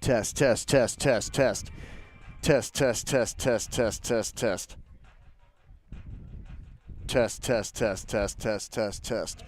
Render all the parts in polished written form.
Test, test, test, test, test. Test, test, test, test, test, test, test. Test, test, test, test, test, test, test.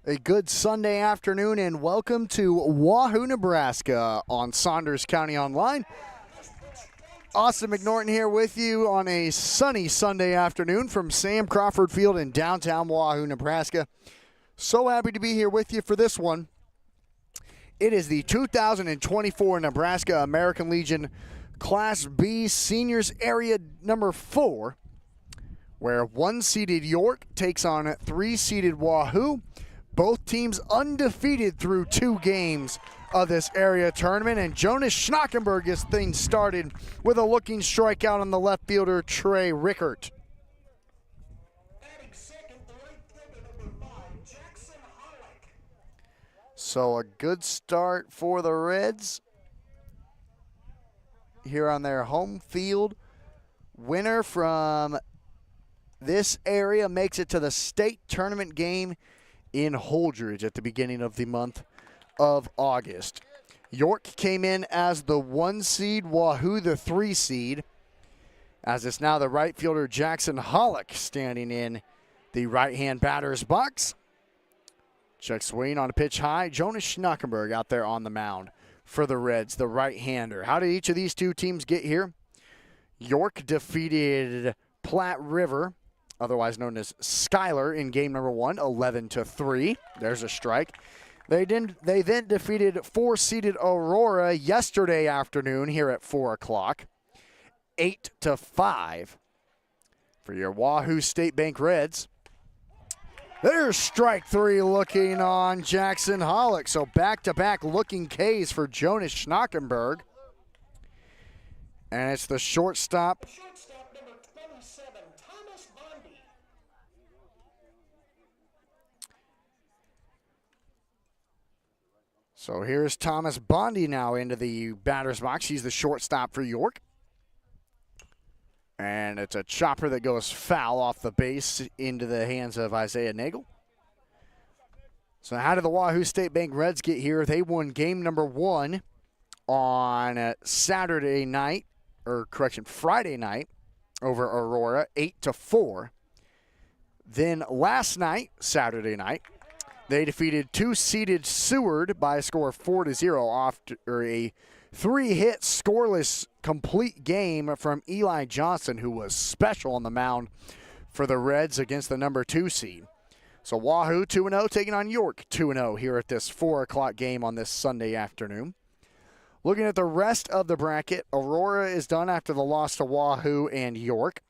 A good Sunday afternoon and welcome to Wahoo, Nebraska on Saunders County Online. Austin McNorton here with you on a sunny Sunday afternoon from Sam Crawford Field in downtown Wahoo, Nebraska. So happy to be here with you for this one. It is the 2024 Nebraska American Legion Class B Seniors Area number 4, where 1-seeded York takes on 3-seeded Wahoo. Both teams undefeated through 2 games of this area tournament, and Jonas Schnockenberg gets things started with a looking strikeout on the left fielder, Trey Rickert. So a good start for the Reds here on their home field. Winner from this area makes it to the state tournament game in Holdridge at the beginning of the month of August. York came in as the 1 seed, Wahoo the 3 seed, as it's now the right fielder Jackson Hollick standing in the right-hand batter's box. Check swing on a pitch high. Jonas Schnockenberg out there on the mound for the Reds, the right-hander. How did each of these two teams get here? York defeated Platte River, otherwise known as Schuyler, in game number 1, 11-3. There's a strike. They then defeated 4-seeded Aurora yesterday afternoon here at 4 o'clock, 8-5. For your Wahoo State Bank Reds, there's strike 3 looking on Jackson Hollick. So back-to-back looking Ks for Jonas Schnockenberg. And it's the shortstop, Number 27, Thomas Bondi. So here's Thomas Bondi now into the batter's box. He's the shortstop for York. And it's a chopper that goes foul off the base into the hands of Isaiah Nagel. So how did the Wahoo State Bank Reds get here? They won game number 1 on Friday night over Aurora, 8-4. Then last night, Saturday night, they defeated 2-seeded Seward by a score of 4-0 after a 3-hit scoreless complete game from Eli Johnson, who was special on the mound for the Reds against the number 2 seed. So Wahoo 2-0 taking on York 2-0 here at this 4 o'clock game on this Sunday afternoon. Looking at the rest of the bracket, Aurora is done after the loss to Wahoo and York.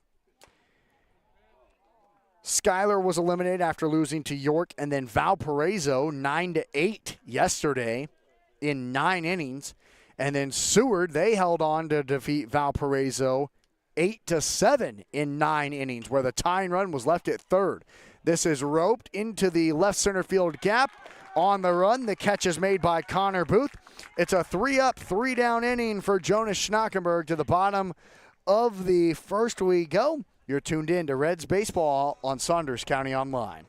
Schuyler was eliminated after losing to York, and then Valparaiso 9-8 yesterday in 9 innings. And then Seward, they held on to defeat Valparaiso 8-7 in 9 innings, where the tying run was left at third. This is roped into the left center field gap. On the run, the catch is made by Connor Booth. It's a 3-up, 3-down inning for Jonas Schnockenberg. To the bottom of the first we go. You're tuned in to Reds Baseball on Saunders County Online.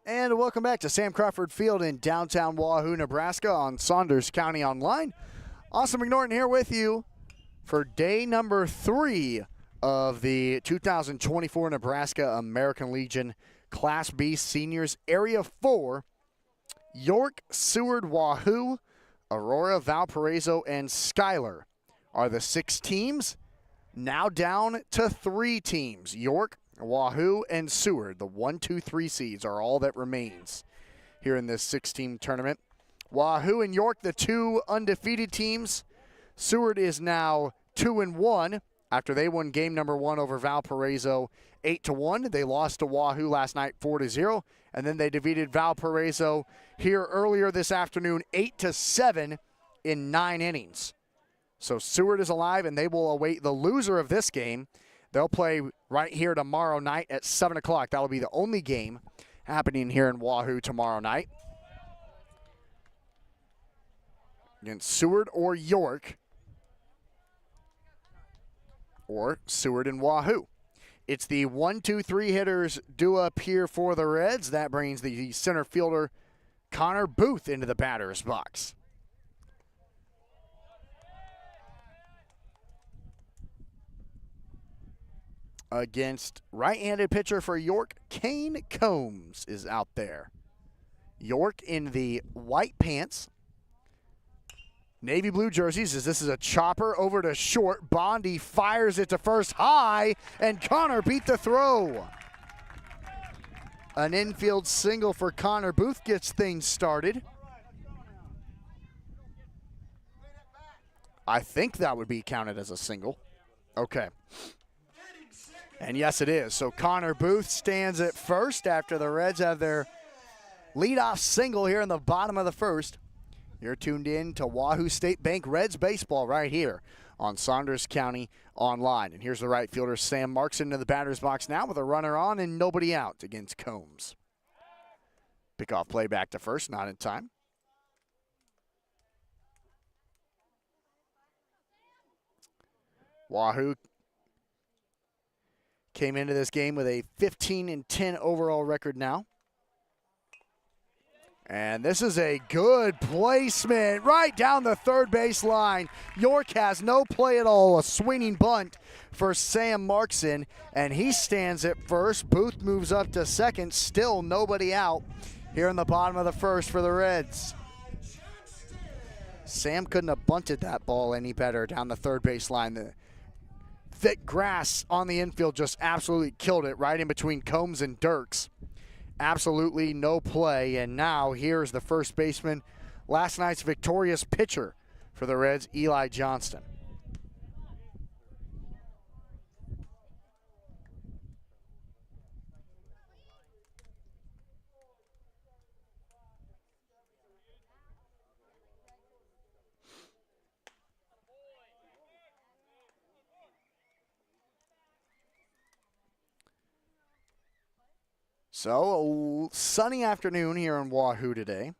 And welcome back to Sam Crawford Field in downtown Wahoo, Nebraska on Saunders County Online. Austin McNorton here with you for day number 3 of the 2024 Nebraska American Legion Class B Seniors Area 4. York, Seward, Wahoo, Aurora, Valparaiso, and Schuyler are the 6 teams. Now down to 3 teams. York, Wahoo, and Seward, the 1, 2, 3 seeds, are all that remains here in this 6-team tournament. Wahoo and York, the 2 undefeated teams. Seward is now 2-1 after they won game number 1 over Valparaiso 8-1. They lost to Wahoo last night 4-0, and then they defeated Valparaiso here earlier this afternoon 8-7 in 9 innings. So Seward is alive, and they will await the loser of this game. They'll play right here tomorrow night at 7 o'clock. That will be the only game happening here in Wahoo tomorrow night. Against Seward or York, or Seward and Wahoo. It's the 1, 2, 3 hitters due up here for the Reds. That brings the center fielder Connor Booth into the batter's box. Against right-handed pitcher for York, Kane Combs is out there. York in the white pants, navy blue jerseys, as this is a chopper over to short. Bondi fires it to first high, and Connor beat the throw. An infield single for Connor Booth gets things started. I think that would be counted as a single. Okay. And yes, it is. So Connor Booth stands at first after the Reds have their leadoff single here in the bottom of the first. You're tuned in to Wahoo State Bank Reds baseball right here on Saunders County Online. And here's the right fielder, Sam Marks, into the batter's box now with a runner on and nobody out against Combs. Pickoff play back to first, not in time. Wahoo came into this game with a 15-10 overall record now. And this is a good placement right down the third base line. York has no play at all. A swinging bunt for Sam Markson, and he stands at first. Booth moves up to second. Still nobody out here in the bottom of the first for the Reds. Sam couldn't have bunted that ball any better down the third base line. The thick grass on the infield just absolutely killed it right in between Combs and Dirks. Absolutely no play, and now here's the first baseman, last night's victorious pitcher for the Reds, Eli Johnston. So, a sunny afternoon here in Wahoo today.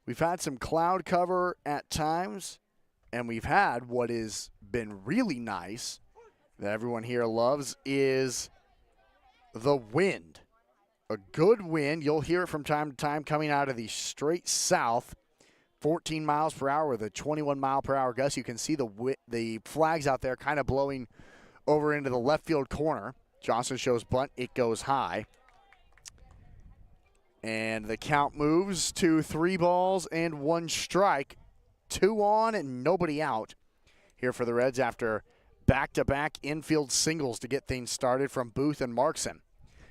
We've had some cloud cover at times, and we've had what has been really nice, that everyone here loves, is the wind. A good wind. You'll hear it from time to time coming out of the straight south. 14 miles per hour with a 21 mile per hour gust. You can see the flags out there kind of blowing over into the left field corner. Johnson shows bunt. It goes high. And the count moves to 3 balls and 1 strike. 2 on and nobody out here for the Reds after back-to-back infield singles to get things started from Booth and Markson.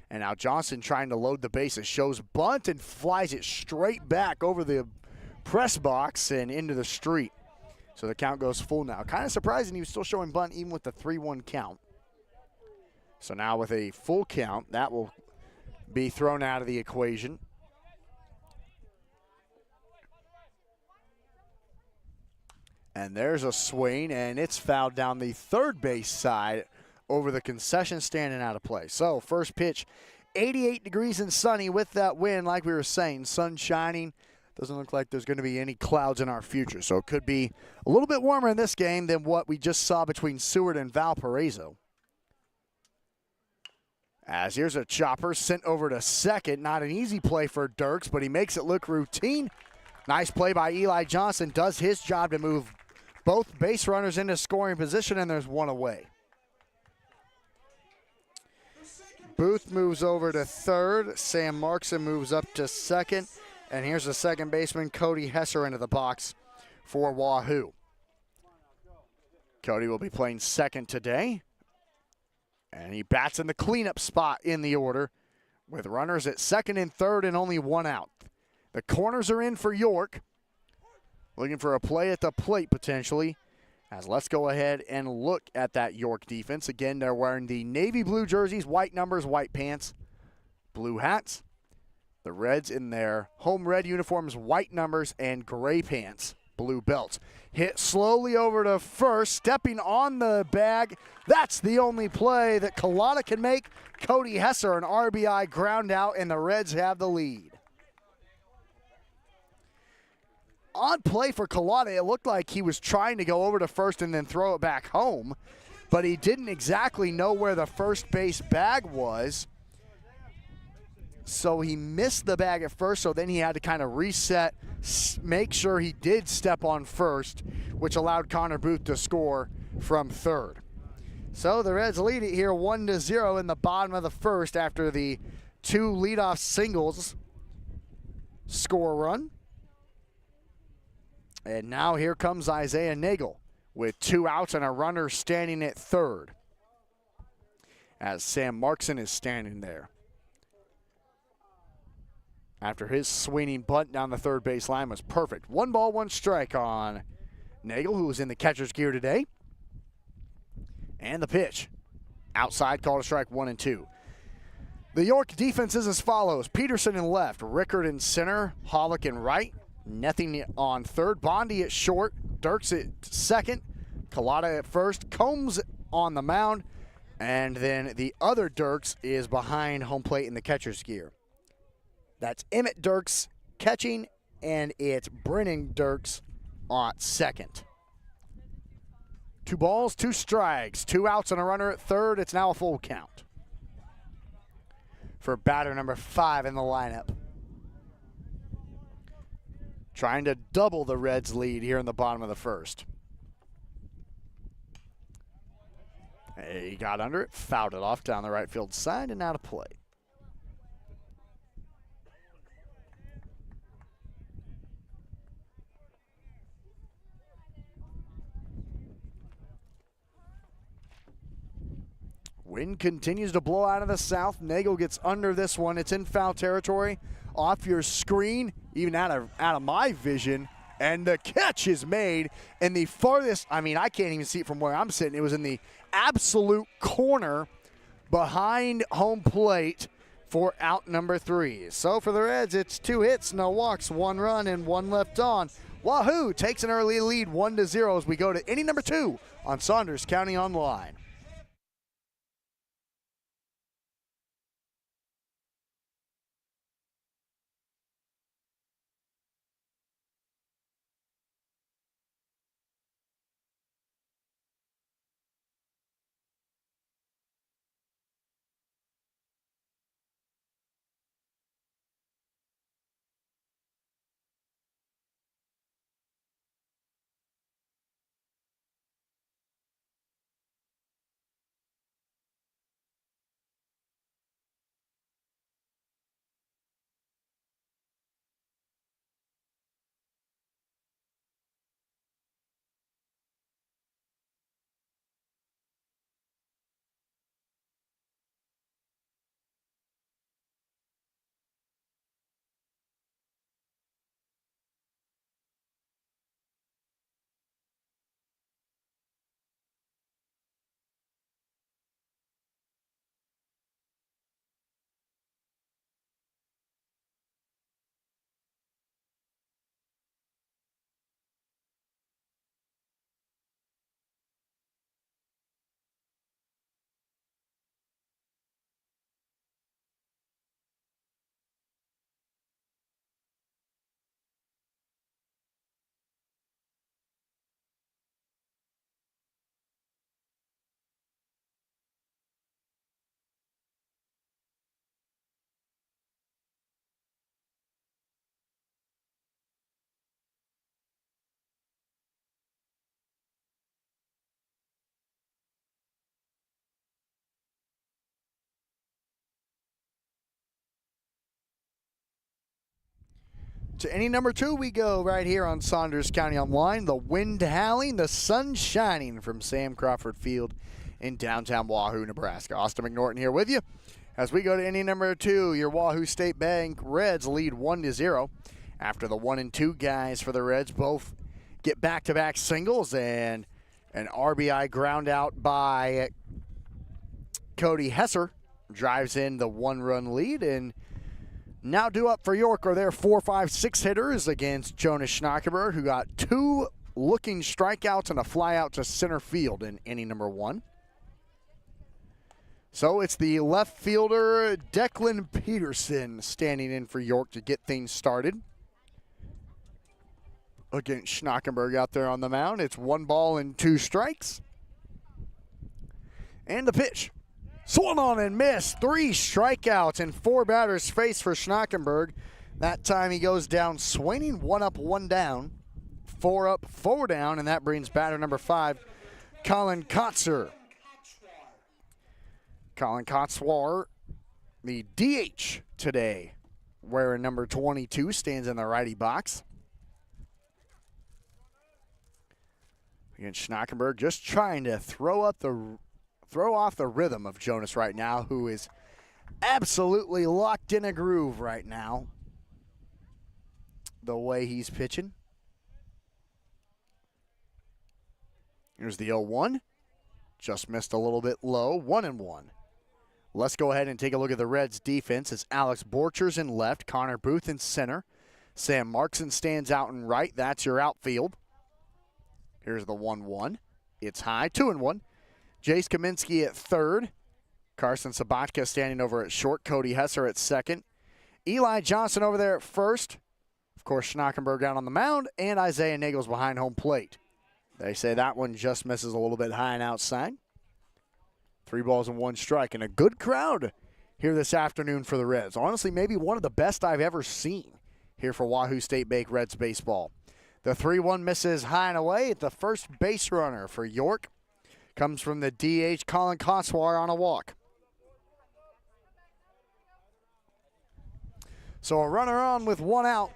And now Johnson trying to load the bases. Shows bunt and flies it straight back over the press box and into the street. So the count goes full now. Kind of surprising he was still showing bunt even with the 3-1 count. So now with a full count, that will be thrown out of the equation. And there's a swing, and it's fouled down the third base side over the concession stand and out of play. So first pitch, 88 degrees and sunny with that wind, like we were saying, sun shining. Doesn't look like there's going to be any clouds in our future. So it could be a little bit warmer in this game than what we just saw between Seward and Valparaiso. As here's a chopper sent over to second. Not an easy play for Dirks, but he makes it look routine. Nice play by Eli Johnson. Does his job to move both base runners into scoring position, and there's one away. Booth moves over to third. Sam Markson moves up to second. And here's the second baseman, Cody Hesser, into the box for Wahoo. Cody will be playing second today. And he bats in the cleanup spot in the order with runners at second and third and only one out. The corners are in for York. Looking for a play at the plate potentially. As let's go ahead and look at that York defense. Again, they're wearing the navy blue jerseys, white numbers, white pants, blue hats. The Reds in their home red uniforms, white numbers, and gray pants, blue belts. Hit slowly over to first, stepping on the bag. That's the only play that Collada can make. Cody Hesser, an RBI ground out, and the Reds have the lead. On play for Collada, it looked like he was trying to go over to first and then throw it back home, but he didn't exactly know where the first base bag was. So he missed the bag at first, so then he had to kind of reset, make sure he did step on first, which allowed Connor Booth to score from third. So the Reds lead it here 1-0 in the bottom of the first after the two leadoff singles score run. And now here comes Isaiah Nagel with 2 outs and a runner standing at third as Sam Markson is standing there. After his swinging bunt down the third base line was perfect. 1 ball, 1 strike on Nagel, who was in the catcher's gear today. And the pitch. Outside, called a strike 1 and 2. The York defense is as follows. Peterson in left, Rickard in center, Hollick in right, Nething on third, Bondi at short, Dirks at second, Collada at first, Combs on the mound, and then the other Dirks is behind home plate in the catcher's gear. That's Emmett Dirks catching, and it's Brennan Dirks on second. 2 balls, 2 strikes, 2 outs and a runner at third. It's now a full count for batter number 5 in the lineup. Trying to double the Reds' lead here in the bottom of the first. He got under it, fouled it off down the right field side, and out of play. Wind continues to blow out of the south. Nagel gets under this one. It's in foul territory. Off your screen, even out of my vision. And the catch is made in the farthest, I can't even see it from where I'm sitting. It was in the absolute corner behind home plate for out number 3. So for the Reds, it's 2 hits, no walks, 1 run, and 1 left on. Wahoo takes an early lead 1-0 as we go to inning number 2 on Saunders County Online. To inning number 2 we go right here on Saunders County Online. The wind howling, the sun shining from Sam Crawford Field in downtown Wahoo, Nebraska. Austin McNorton here with you as we go to inning number 2. Your Wahoo State Bank Reds lead 1-0 after the 1 and 2 guys for the Reds both get back-to-back singles, and an RBI ground out by Cody Hesser drives in the 1-run lead. And now due up for York are their 4, 5, 6 hitters against Jonas Schnackenberg, who got 2 looking strikeouts and a fly out to center field in inning number 1. So it's the left fielder Declan Peterson standing in for York to get things started against Schnackenberg out there on the mound. It's 1 ball and 2 strikes. And the pitch. Swung on and missed. 3 strikeouts and 4 batters faced for Schnackenberg. That time he goes down swinging. 1 up, 1 down. 4 up, 4 down, and that brings batter number 5, Colin Kotzer. Colin Kotzwar, the DH today, wearing number 22, stands in the righty box. Against Schnackenberg, just trying to throw off the rhythm of Jonas right now, who is absolutely locked in a groove right now, the way he's pitching. Here's the 0-1. Just missed a little bit low, 1-1. Let's go ahead and take a look at the Reds' defense. It's Alex Borchers in left, Connor Booth in center. Sam Markson stands out in right. That's your outfield. Here's the 1-1. It's high, 2-1. Jace Kaminsky at third. Carson Sabatka standing over at short. Cody Hesser at second. Eli Johnson over there at first. Of course, Schnackenberg down on the mound. And Isaiah Nagels behind home plate. They say that one just misses a little bit high and outside. 3 balls and 1 strike. And a good crowd here this afternoon for the Reds. Honestly, maybe one of the best I've ever seen here for Wahoo State Bank Reds baseball. The 3-1 misses high and away. The first base runner for York comes from the DH, Colin Kotzwar, on a walk. So a runner on with 1 out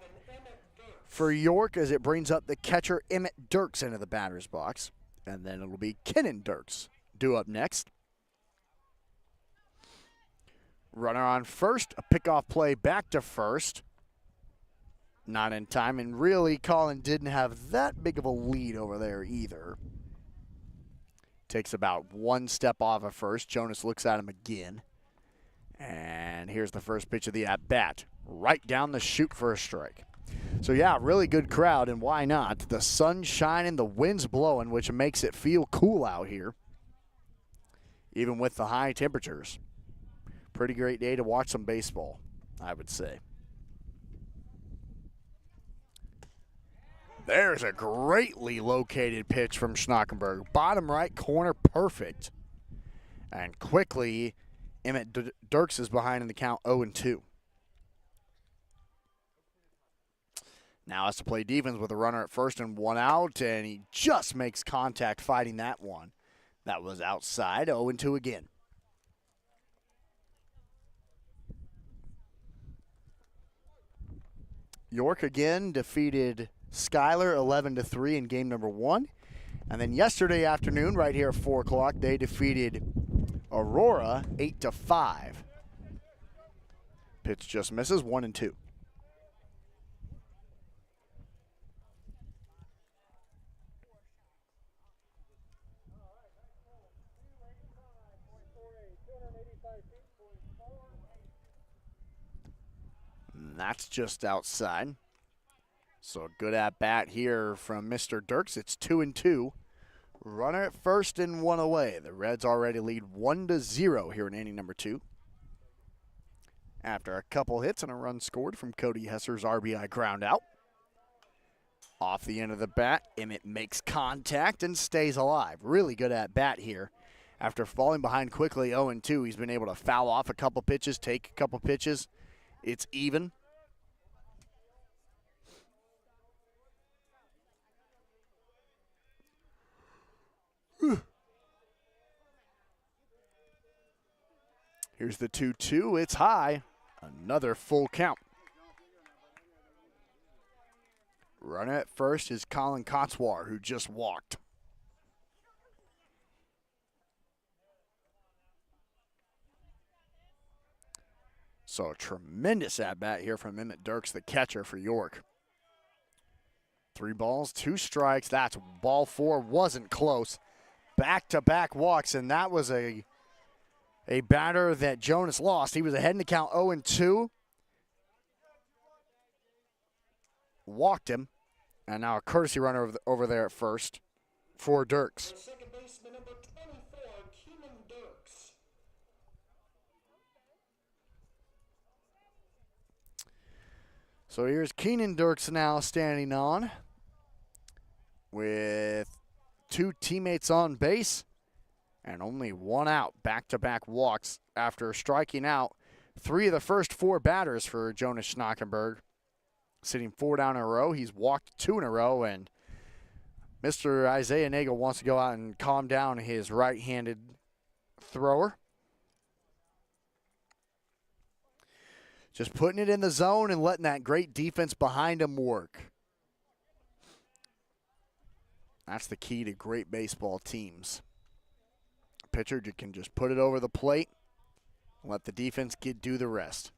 for York as it brings up the catcher, Emmett Dirks, into the batter's box. And then it'll be Kennan Dirks due up next. Runner on first, a pickoff play back to first. Not in time, and really Colin didn't have that big of a lead over there either. Takes about 1 step off of first. Jonas looks at him again. And here's the first pitch of the at-bat. Right down the chute for a strike. So yeah, really good crowd, and why not? The sun's shining, the wind's blowing, which makes it feel cool out here, even with the high temperatures. Pretty great day to watch some baseball, I would say. There's a greatly located pitch from Schnackenberg. Bottom right corner, perfect. And quickly, Emmett Dirks is behind in the count, 0-2. Now has to play defense with a runner at first and 1 out, and he just makes contact fighting that one. That was outside, 0-2 again. York again defeated Schuyler 11-3 in game number 1. And then yesterday afternoon, right here at 4 o'clock, they defeated Aurora 8-5. Pitch just misses, 1-2. That's just outside. So a good at-bat here from Mr. Dirks. It's 2-2. Runner at first and 1 away. The Reds already lead 1-0 here in inning number 2. After a couple hits and a run scored from Cody Hesser's RBI ground out. Off the end of the bat, Emmett makes contact and stays alive. Really good at-bat here. After falling behind quickly 0-2, he's been able to foul off a couple pitches, take a couple pitches. It's even. Here's the 2-2. It's high. Another full count. Runner at first is Colin Cotswar, who just walked. So a tremendous at-bat here from Emmett Dirks, the catcher for York. 3 balls, 2 strikes. That's ball 4. Wasn't close. Back-to-back walks, and that was a batter that Jonas lost. He was ahead in the count 0-2. Walked him, and now a courtesy runner over there at first for Dirks. Second baseman number 24, Keenan Dirks. So here's Keenan Dirks now standing on with 2 teammates on base and only 1 out. Back-to-back walks after striking out 3 of the first 4 batters for Jonas Schnackenberg. Sitting 4 down in a row. He's walked 2 in a row, and Mr. Isaiah Nagel wants to go out and calm down his right-handed thrower. Just putting it in the zone and letting that great defense behind him work. That's the key to great baseball teams. A pitcher can just put it over the plate and let the defense do the rest.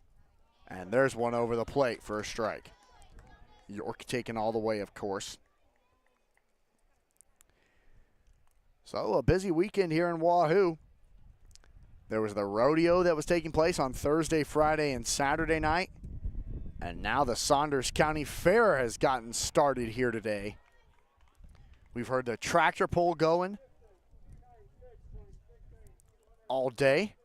And there's one over the plate for a strike. York taking all the way, of course. So a busy weekend here in Wahoo. There was the rodeo that was taking place on Thursday, Friday, and Saturday night. And now the Saunders County Fair has gotten started here today. We've heard the tractor pull going all day.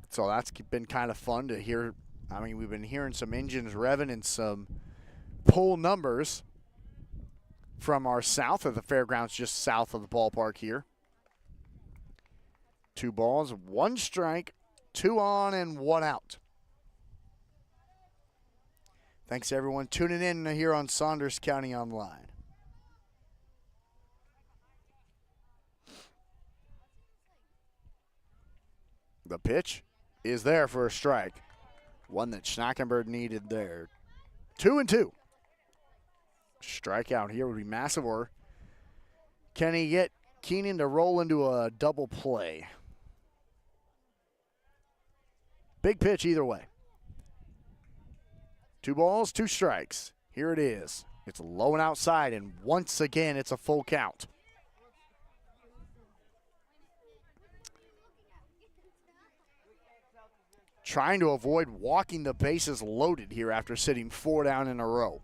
So that's been kind of fun to hear. I mean, we've been hearing some engines revving and some pull numbers from our south of the fairgrounds, just south of the ballpark here. 2 balls, 1 strike, 2 on and 1 out. Thanks everyone tuning in here on Saunders County Online. The pitch is there for a strike. One that Schnackenberg needed there. 2-2. Strikeout here would be massive, or can he get Keenan to roll into a double play? Big pitch either way. 2 balls, 2 strikes. Here it is. It's low and outside, and once again, it's a full count. Trying to avoid walking the bases loaded here after sitting 4 down in a row.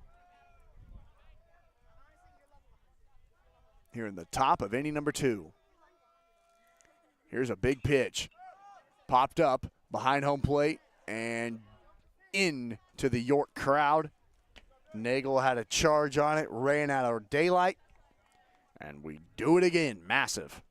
Here in the top of inning number 2. Here's a big pitch. Popped up behind home plate and into the York crowd. Nagel had a charge on it, ran out of daylight, and we do it again. Massive.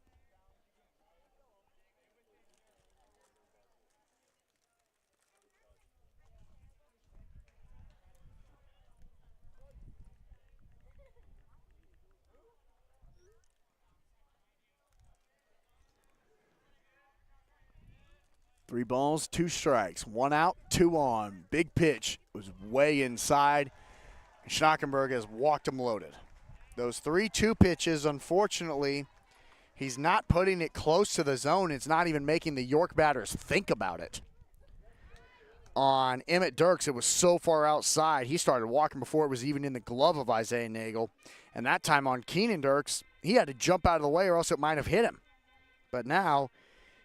Three balls, 2 strikes, 1 out, 2 on. Big pitch was way inside. Schnackenberg has walked him loaded. Those 3-2 pitches, unfortunately, he's not putting it close to the zone. It's not even making the York batters think about it. On Emmett Dirks, it was so far outside, he started walking before it was even in the glove of Isaiah Nagel. And that time on Keenan Dirks, he had to jump out of the way or else it might have hit him. But now,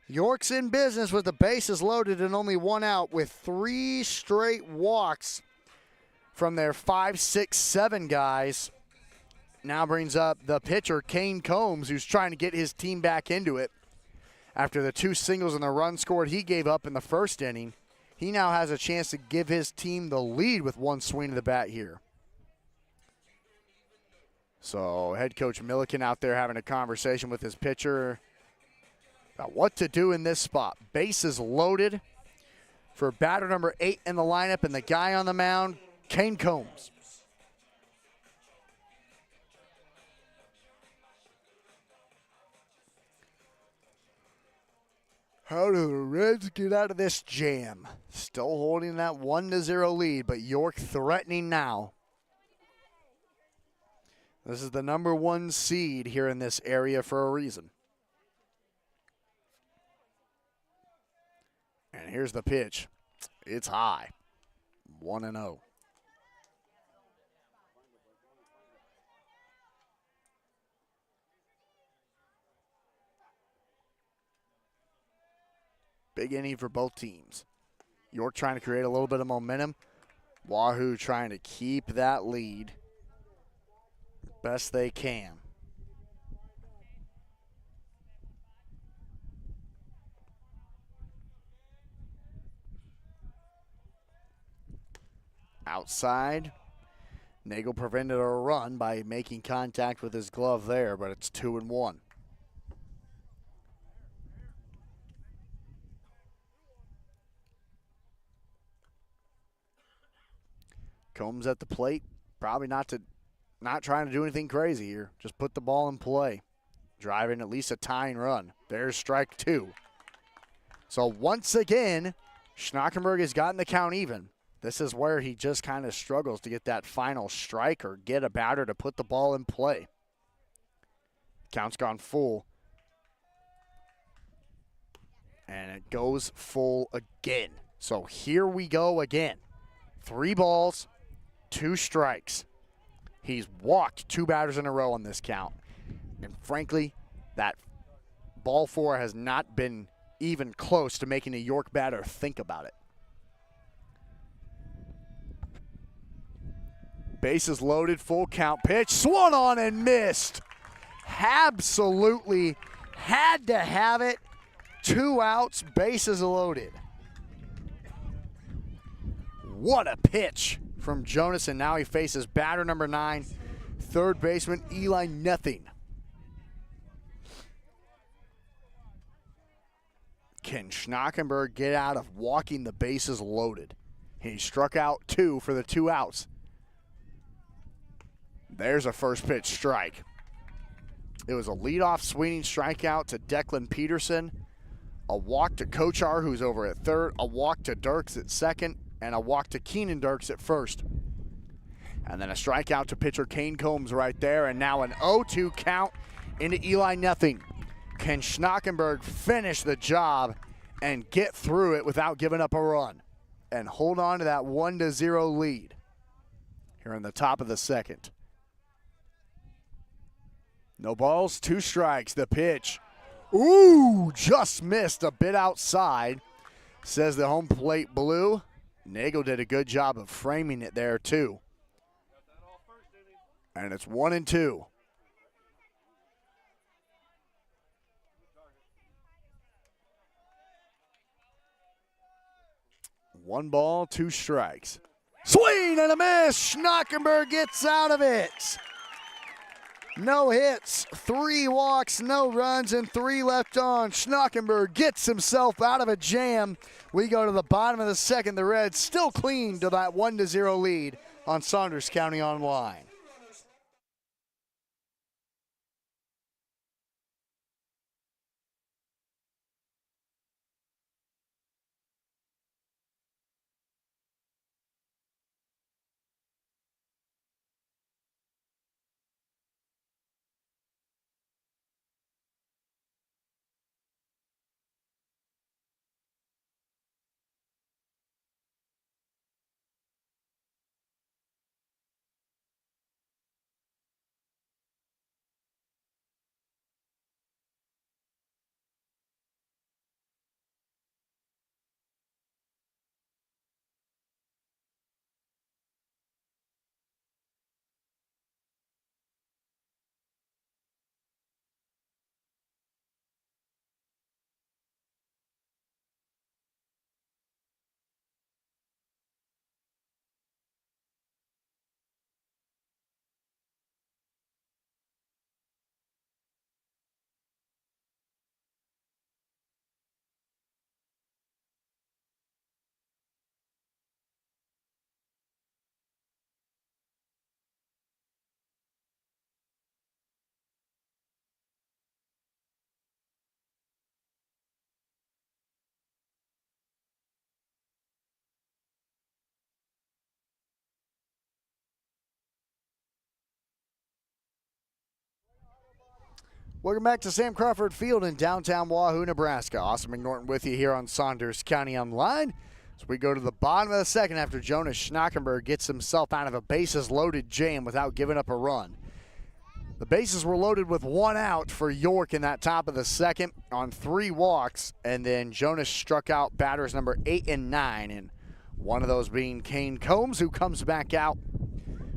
York's in business with the bases loaded and only 1 out with 3 straight walks from their 5, 6, 7 guys. Now brings up the pitcher, Kane Combs, who's trying to get his team back into it. After the 2 singles and the run scored he gave up in the first inning, he now has a chance to give his team the lead with 1 swing of the bat here. So head coach Milliken out there having a conversation with his pitcher about what to do in this spot. Bases loaded for batter number 8 in the lineup, and the guy on the mound, Kane Combs. How do the Reds get out of this jam? Still holding that 1-0 lead, but York threatening now This is the #1 seed here in this area for a reason. And here's the pitch. It's high. 1-0. Big inning for both teams. York trying to create a little bit of momentum. Wahoo trying to keep that lead best they can. Outside. Nagel prevented a run by making contact with his glove there, but it's 2-1. Combs at the plate, probably not trying to do anything crazy here. Just put the ball in play, driving at least a tying run. There's strike 2. So once again, Schnockenberg has gotten the count even. This is where he just kind of struggles to get that final strike or get a batter to put the ball in play. Count's gone full. And it goes full again. So here we go again. 3 balls, 2 strikes. He's walked 2 batters in a row on this count. And frankly, that ball 4 has not been even close to making a York batter think about it. Bases loaded, full count pitch. Swung on and missed. Absolutely had to have it. 2 outs, bases loaded. What a pitch from Jonas, and now he faces batter number 9, third baseman Eli Nothing. Can Schnockenberg get out of walking the bases loaded? He struck out 2 for the 2 outs. There's a first pitch strike. It was a leadoff swinging strikeout to Declan Peterson, a walk to Kochar, who's over at third, a walk to Dirks at second, and a walk to Keenan Dirks at first. And then a strikeout to pitcher Kane Combs right there, and now an 0-2 count into Eli Nothing. Can Schnockenberg finish the job and get through it without giving up a run and hold on to that 1-0 lead here in the top of the second? No balls, 2 strikes. The pitch. Ooh, just missed a bit outside, says the home plate blue. Nagel did a good job of framing it there, too. And it's 1-2. One ball, 2 strikes. Swing and a miss. Schnockenberg gets out of it. No hits, 3 walks, no runs, and 3 left on. Schnockenberg gets himself out of a jam. We go to the bottom of the second. The Reds still cling to that 1-0 lead on Saunders County Online. Welcome back to Sam Crawford Field in downtown Wahoo, Nebraska. Austin McNorton with you here on Saunders County Online. As we go to the bottom of the second after Jonas Schnackenberg gets himself out of a bases-loaded jam without giving up a run. The bases were loaded with one out for York in that top of the second on 3 walks, and then Jonas struck out batters number 8 and 9, and one of those being Kane Combs, who comes back out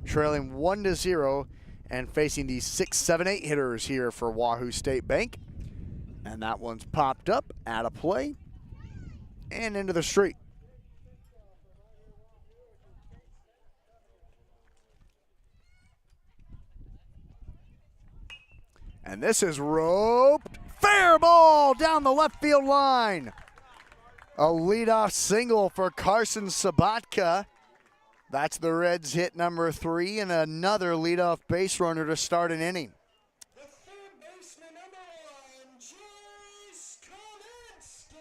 trailing 1-0 and facing the 6, 7, 8 hitters here for Wahoo State Bank. And that one's popped up, out of play, and into the street. And this is roped. Fair ball down the left field line. A leadoff single for Carson Sabatka. That's the Reds' hit number 3, and another leadoff base runner to start an inning. The third baseman on the line, Jace Kaminsky.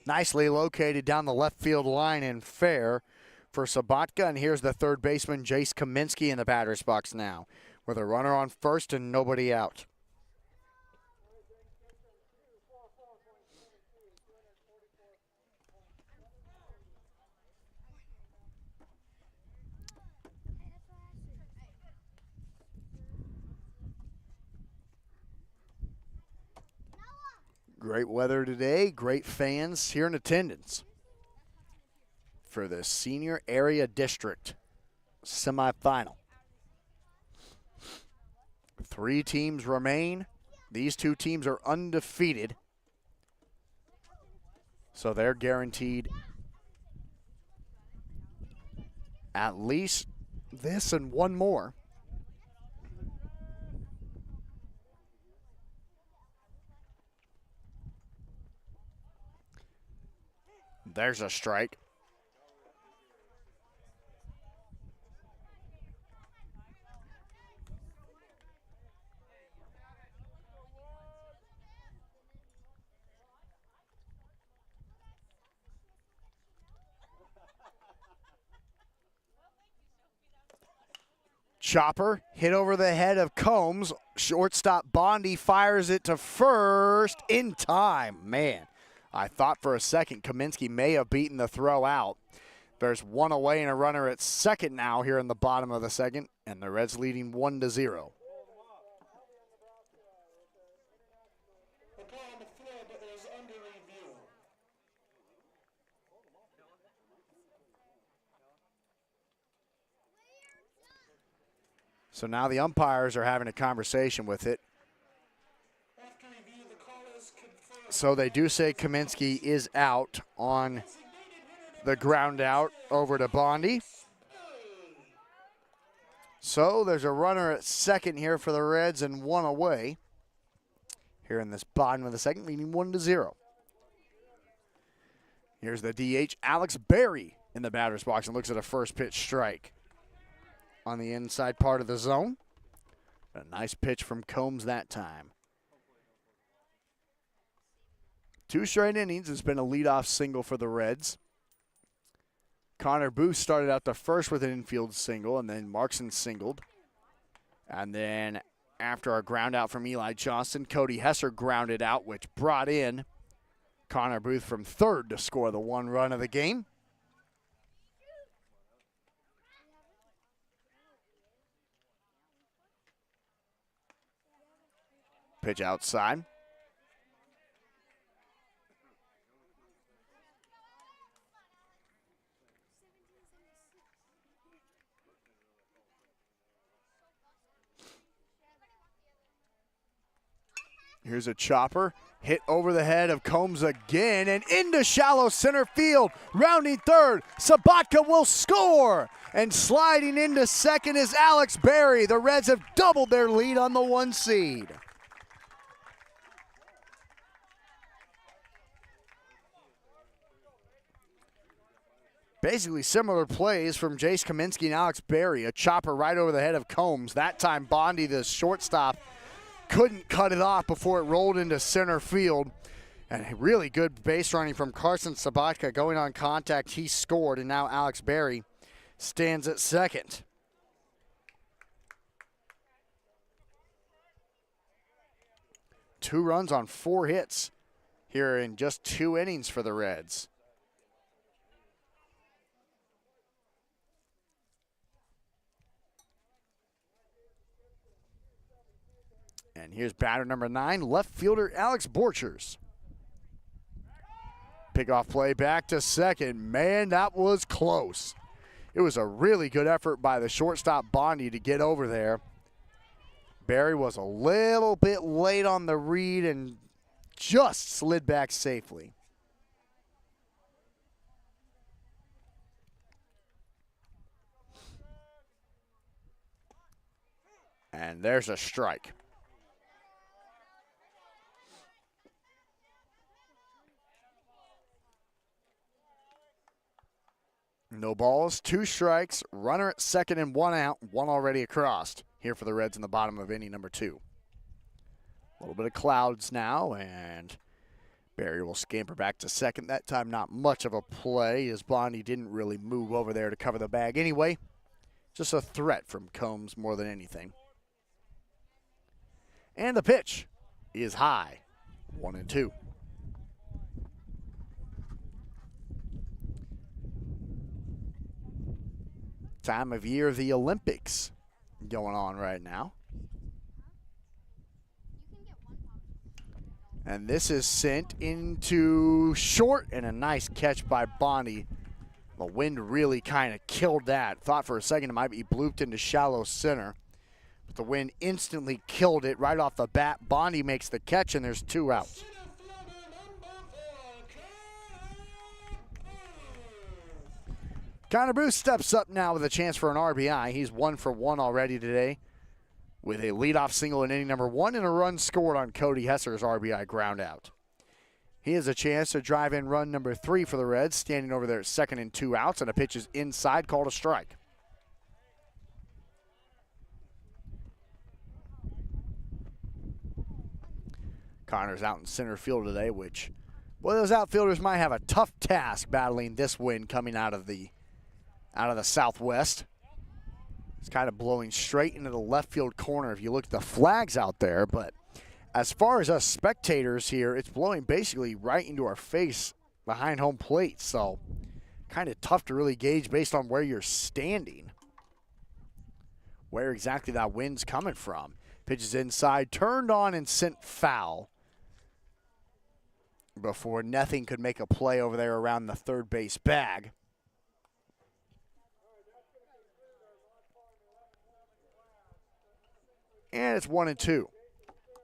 Nicely located down the left field line and fair for Sabatka. And here's the third baseman, Jace Kaminsky, in the batter's box now, with a runner on first and nobody out. Great weather today, great fans here in attendance for the Senior Area District semifinal. 3 teams remain. These 2 teams are undefeated, so they're guaranteed at least this and one more. There's a strike. Chopper hit over the head of Combs. Shortstop Bondi fires it to first in time. Man, I thought for a second Kaminsky may have beaten the throw out. There's one away and a runner at second now here in the bottom of the second, and the Reds leading 1-0. The ball on the floor, but is under review. So now the umpires are having a conversation with it. After review, the call is confirmed. So they do say Kaminsky is out on the ground out over to Bondi. So there's a runner at second here for the Reds and one away here in this bottom of the second, leading 1-0. Here's the DH, Alex Berry, in the batter's box and looks at a first pitch strike on the inside part of the zone. A nice pitch from Combs that time. 2 straight innings. It's been a leadoff single for the Reds. Connor Booth started out the first with an infield single, and then Markson singled. And then after a ground out from Eli Johnston, Cody Hesser grounded out, which brought in Connor Booth from third to score the 1 run of the game. Pitch outside. Here's a chopper, hit over the head of Combs again and into shallow center field. Rounding third, Sabatka will score. And sliding into second is Alex Berry. The Reds have doubled their lead on the 1 seed. Basically similar plays from Jace Kaminsky and Alex Berry. A chopper right over the head of Combs. That time Bondi, the shortstop, couldn't cut it off before it rolled into center field. And a really good base running from Carson Sabatka. Going on contact, he scored, and now Alex Berry stands at second. 2 runs on 4 hits here in just 2 innings for the Reds. And here's batter number 9, left fielder Alex Borchers. Pickoff play back to second. Man, that was close. It was a really good effort by the shortstop Bondi to get over there. Barry was a little bit late on the read and just slid back safely. And there's a strike. No balls, 2 strikes, runner at second and 1 out, 1 already across here for the Reds in the bottom of inning number 2. A little bit of clouds now, and Barry will scamper back to second. That time not much of a play as Bondi didn't really move over there to cover the bag anyway. Just a threat from Combs more than anything. And the pitch is high, 1-2. Time of year of the Olympics going on right now. And this is sent into short, and a nice catch by Bondi. The wind really kind of killed that. Thought for a second it might be blooped into shallow center. But the wind instantly killed it right off the bat. Bondi makes the catch, and there's 2 outs. Connor Booth steps up now with a chance for an RBI. He's 1 for 1 already today with a leadoff single in inning number 1 and a run scored on Cody Hesser's RBI ground out. He has a chance to drive in run number 3 for the Reds, standing over there at second and 2 outs, and a pitch is inside, called a strike. Connor's out in center field today, which, boy, those outfielders might have a tough task battling this wind coming out of the southwest. It's kind of blowing straight into the left field corner if you look at the flags out there, but as far as us spectators here, it's blowing basically right into our face behind home plate, so kind of tough to really gauge based on where you're standing where exactly that wind's coming from. Pitches inside, turned on and sent foul before nothing could make a play over there around the third base bag. And it's 1-2.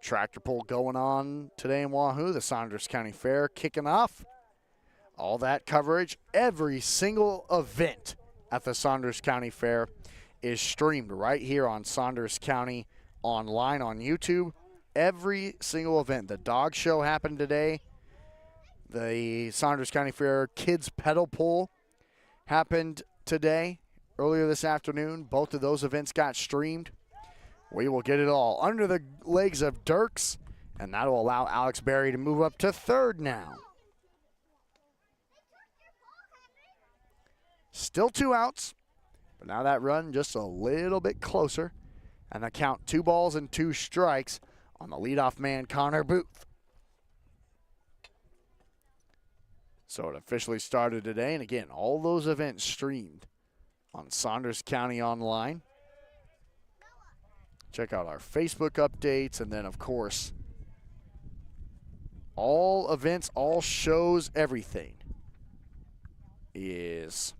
Tractor pull going on today in Wahoo. The Saunders County Fair kicking off. All that coverage, every single event at the Saunders County Fair is streamed right here on Saunders County online on YouTube. Every single event. The dog show happened today. The Saunders County Fair Kids Pedal Pull happened today, earlier this afternoon. Both of those events got streamed. We will get it all under the legs of Dirks, and that will allow Alex Berry to move up to third now. Still 2 outs, but now that run just a little bit closer, and the count 2 balls and 2 strikes on the leadoff man, Connor Booth. So it officially started today, and again, all those events streamed on Saunders County Online. Check out our Facebook updates, and then, of course, all events, all shows, everything is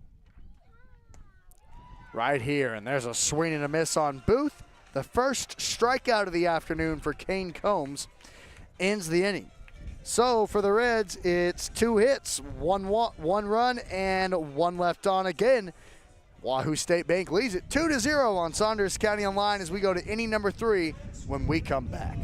right here. And there's a swing and a miss on Booth. The first strikeout of the afternoon for Kane Combs ends the inning. So for the Reds, it's 2 hits, one run, and 1 left on again. Wahoo State Bank leads it 2-0 on Saunders County Online as we go to inning number 3 when we come back.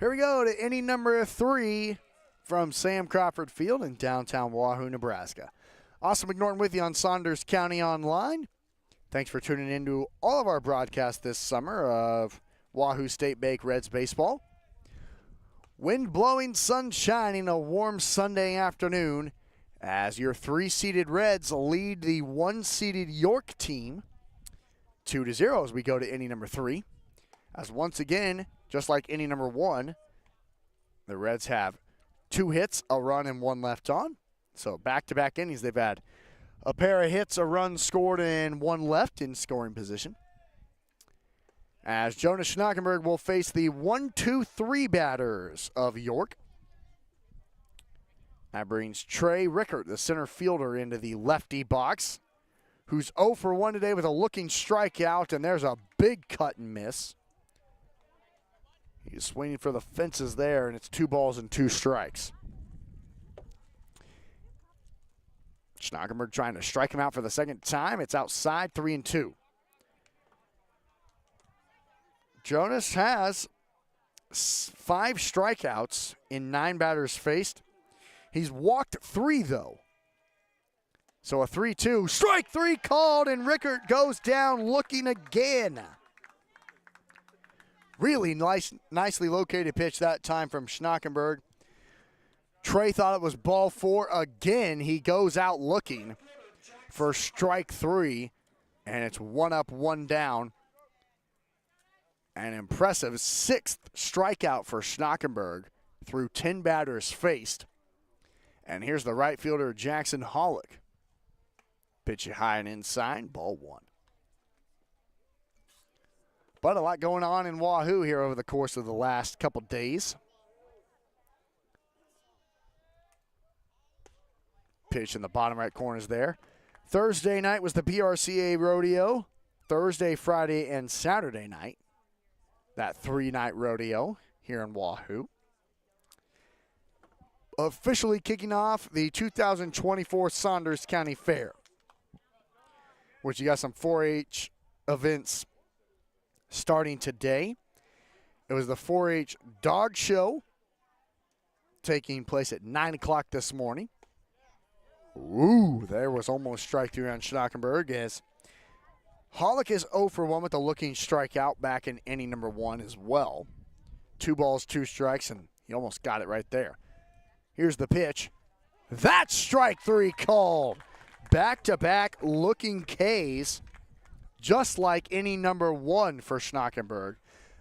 Here we go to inning number 3 from Sam Crawford Field in downtown Wahoo, Nebraska. Austin McNorton with you on Saunders County Online. Thanks for tuning in to all of our broadcasts this summer of Wahoo State Bake Reds baseball. Wind blowing, sun shining, a warm Sunday afternoon as your 3-seeded Reds lead the 1-seeded York team 2-0 as we go to inning number 3. As once again, just like inning number 1, the Reds have 2 hits, a run, and 1 left on. So back-to-back innings, they've had a pair of hits, a run scored, and 1 left in scoring position. As Jonas Schnockenberg will face the 1-2-3 batters of York. That brings Trey Rickert, the center fielder, into the lefty box, who's 0 for 1 today with a looking strikeout, and there's a big cut and miss. He's swinging for the fences there, and it's 2 balls and 2 strikes. Schnockenberg trying to strike him out for the second time. It's outside, 3-2. Jonas has 5 strikeouts in 9 batters faced. He's walked 3, though. So a 3-2. Strike 3 called, and Rickert goes down looking again. Really nicely located pitch that time from Schnockenberg. Trey thought it was ball 4 again. He goes out looking for strike 3, and it's 1 up, 1 down. An impressive 6th strikeout for Schnockenberg through 10 batters faced. And here's the right fielder, Jackson Hollick. Pitch it high and inside, ball 1. But a lot going on in Wahoo here over the course of the last couple days. Pitch in the bottom right corners there. Thursday night was the PRCA rodeo. Thursday, Friday, and Saturday night. That 3-night rodeo here in Wahoo. Officially kicking off the 2024 Saunders County Fair, which you got some 4-H events starting today. It was the 4-H dog show taking place at 9 o'clock this morning. Ooh, there was almost strike 3 on Schnockenberg as Hollick is 0 for 1 with a looking strikeout back in inning number 1 as well. 2 balls, 2 strikes, and he almost got it right there. Here's the pitch. That's strike 3 called. Back-to-back looking Ks, just like inning number 1 for Schnockenberg.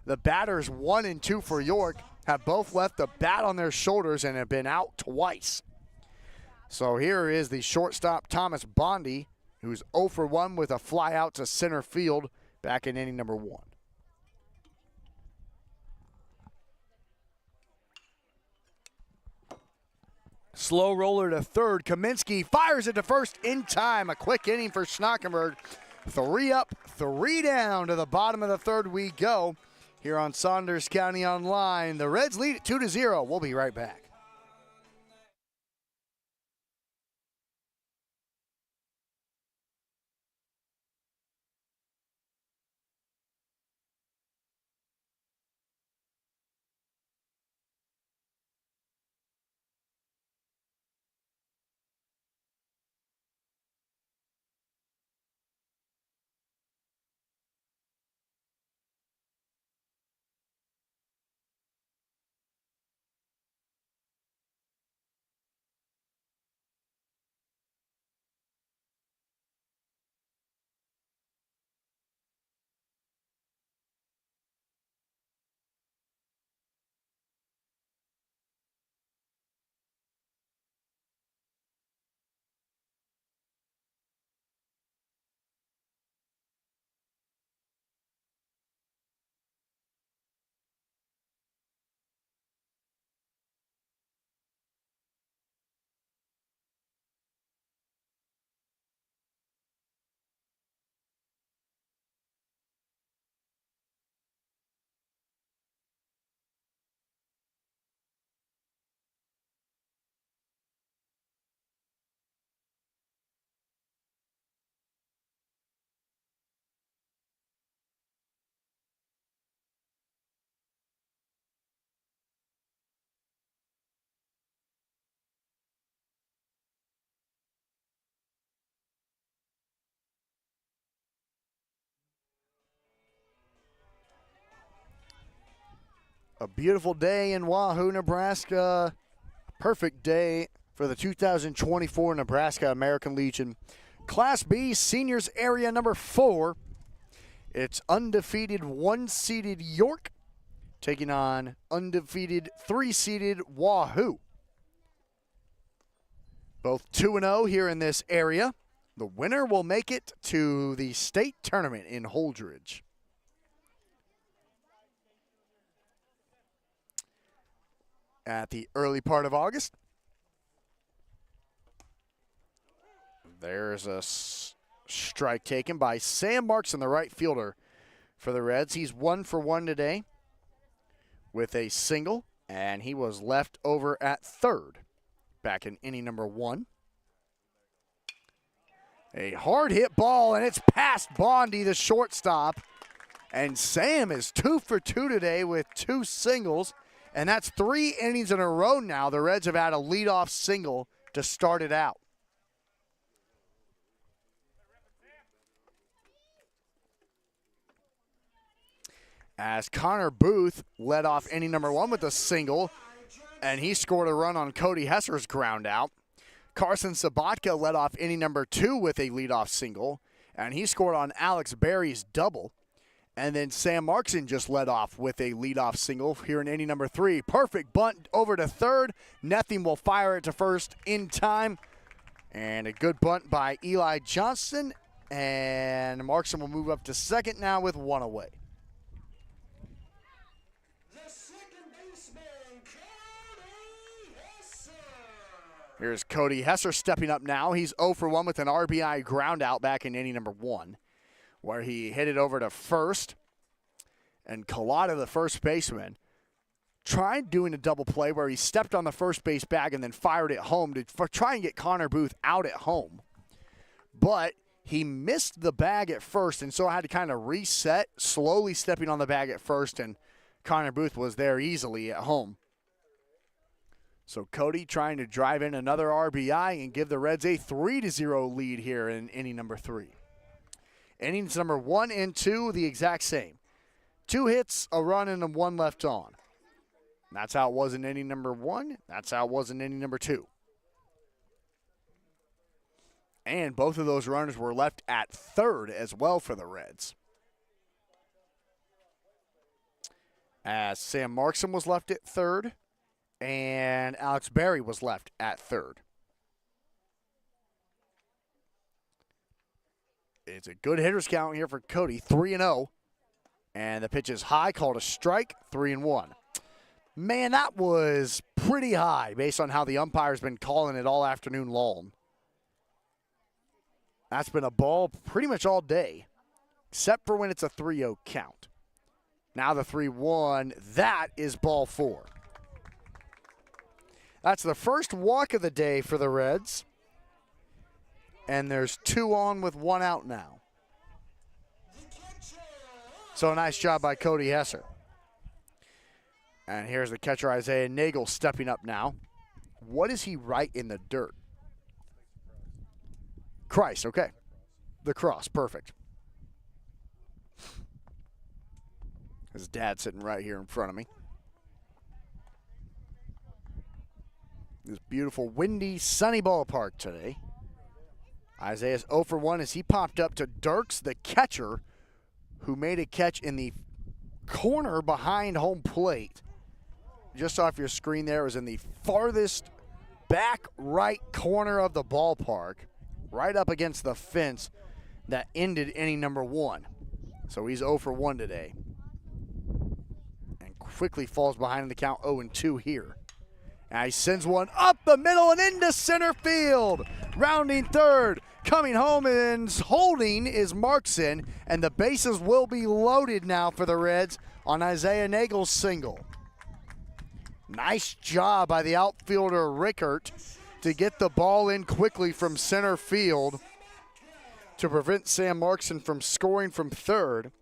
The batters 1 and 2 for York have both left the bat on their shoulders and have been out twice. So here is the shortstop, Thomas Bondi, who's 0 for 1 with a fly out to center field back in inning number 1. Slow roller to third. Kaminsky fires it to first in time. A quick inning for Schnockenberg. 3 up, 3 down to the bottom of the third we go here on Saunders County Online. The Reds lead at 2-0. We'll be right back. A beautiful day in Wahoo, Nebraska. Perfect day for the 2024 Nebraska American Legion Class B Seniors Area number 4. It's undefeated 1-seeded York taking on undefeated 3-seeded Wahoo. Both 2-0 here in this area. The winner will make it to the state tournament in Holdridge. At the early part of August. There's a strike taken by Sam Markson, the right fielder for the Reds. He's 1 for 1 today with a single, and he was left over at third back in inning number 1. A hard hit ball, and it's past Bondy, the shortstop. And Sam is 2 for 2 today with 2 singles. And that's 3 innings in a row now. The Reds have had a leadoff single to start it out. As Connor Booth led off inning number 1 with a single, and he scored a run on Cody Hesser's ground out. Carson Sabatka led off inning number 2 with a leadoff single, and he scored on Alex Berry's double. And then Sam Markson just led off with a leadoff single here in inning number 3. Perfect bunt over to third. Nothing will fire it to first in time. And a good bunt by Eli Johnson. And Markson will move up to second now with 1 away. The second baseman, Cody Hesser. Here's Cody Hesser stepping up now. He's 0 for 1 with an RBI ground out back in inning number 1, where he hit it over to first. And Collada, the first baseman, tried doing a double play where he stepped on the first base bag and then fired it home to try and get Connor Booth out at home. But he missed the bag at first, and so had to kind of reset, slowly stepping on the bag at first, and Connor Booth was there easily at home. So Cody trying to drive in another RBI and give the Reds a 3-0 lead here in inning number 3. Innings number 1 and 2, the exact same. 2 hits, a run, and 1 left on. That's how it was in inning number 1. That's how it was in inning number 2. And both of those runners were left at third as well for the Reds. As Sam Markson was left at third, and Alex Berry was left at third. It's a good hitter's count here for Cody, 3-0. And the pitch is high, called a strike, 3-1. Man, that was pretty high based on how the umpire's been calling it all afternoon long. That's been a ball pretty much all day, except for when it's a 3-0 count. Now the 3-1, that is ball 4. That's the first walk of the day for the Reds. And there's 2 on with 1 out now. So a nice job by Cody Hesser. And here's the catcher, Isaiah Nagel, stepping up now. What is he right in the dirt? Christ, okay. The cross, perfect. His dad sitting right here in front of me. This beautiful, windy, sunny ballpark today. Isaiah's 0 for 1 as he popped up to Dirks, the catcher, who made a catch in the corner behind home plate. Just off your screen there, it was in the farthest back right corner of the ballpark, right up against the fence that ended inning number 1. So he's 0 for 1 today. And quickly falls behind in the count 0-2 here. And he sends one up the middle and into center field. Rounding third. Coming home and holding is Markson, and the bases will be loaded now for the Reds on Isaiah Nagel's single. Nice job by the outfielder Rickert to get the ball in quickly from center field to prevent Sam Markson from scoring from third.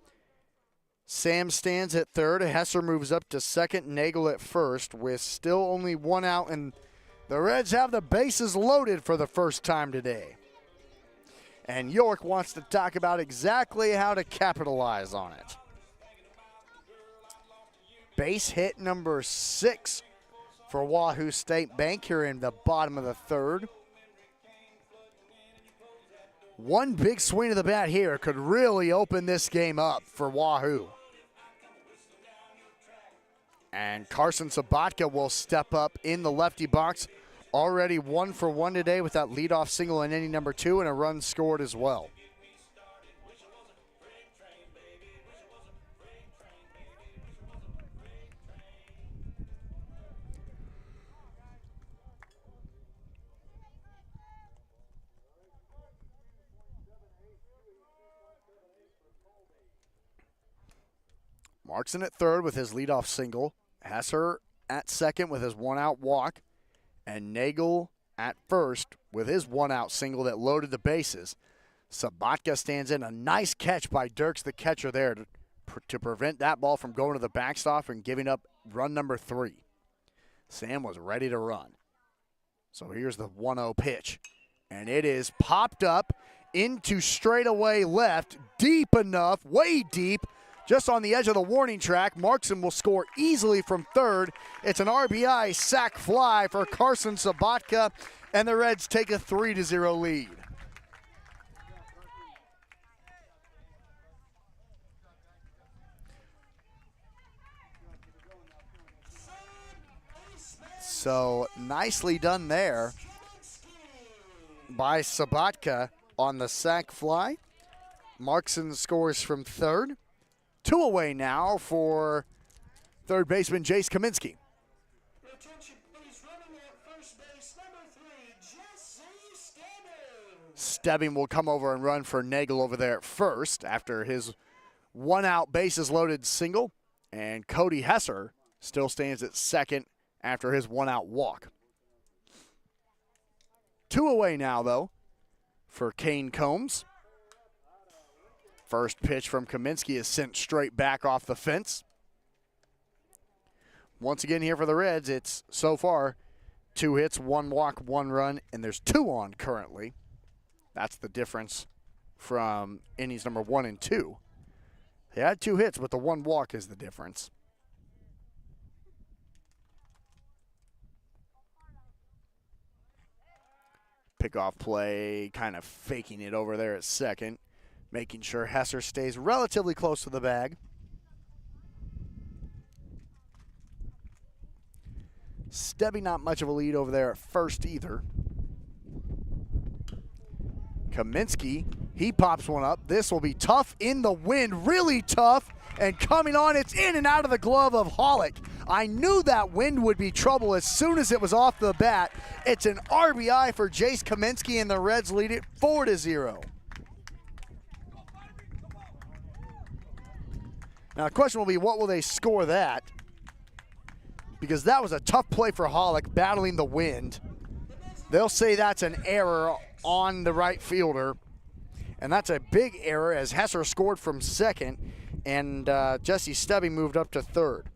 Sam stands at third. Hesser moves up to second. Nagel at first with still only 1 out, and the Reds have the bases loaded for the first time today. And York wants to talk about exactly how to capitalize on it. base hit number 6 for Wahoo State Bank here in the bottom of the third. One big swing of the bat here could really open this game up for Wahoo. And Carson Sabatka will step up in the lefty box. Already 1 for 1 today with that leadoff single in inning number 2 and a run scored as well. Markson at third with his leadoff single. Hesser at second with his one-out walk. And Nagel at first with his one-out single that loaded the bases. Sabatka stands in. A nice catch by Dirks, the catcher there, to prevent that ball from going to the backstop and giving up run number 3. Sam was ready to run. So here's the 1-0 pitch. And it is popped up into straightaway left, deep enough, way deep, just on the edge of the warning track. Markson will score easily from third. It's an RBI sac fly for Carson Sabatka, and the Reds take a 3-0 lead. So nicely done there by Sabatka on the sac fly. Markson scores from third. 2 away now for third baseman Jace Kaminsky. Attention, please, running at first base, number 3, Jesse Stebbing. Stebbing will come over and run for Nagel over there at first after his one-out bases loaded single. And Cody Hesser still stands at second after his one-out walk. 2 away now, though, for Kane Combs. First pitch from Kaminsky is sent straight back off the fence. Once again here for the Reds, it's so far 2 hits, 1 walk, 1 run, and there's 2 on currently. That's the difference from innings number 1 and 2. They had 2 hits, but the 1 walk is the difference. Pickoff play, kind of faking it over there at second, making sure Hesser stays relatively close to the bag. Stebby not much of a lead over there at first either. Kaminsky, he pops one up. This will be tough in the wind, really tough. And coming on, it's in and out of the glove of Hollick. I knew that wind would be trouble as soon as it was off the bat. It's an RBI for Jace Kaminsky, and the Reds lead it 4-0. Now the question will be, what will they score that? Because that was a tough play for Hollick, battling the wind. They'll say that's an error on the right fielder. And that's a big error as Hesser scored from second, and Jesse Stubby moved up to third.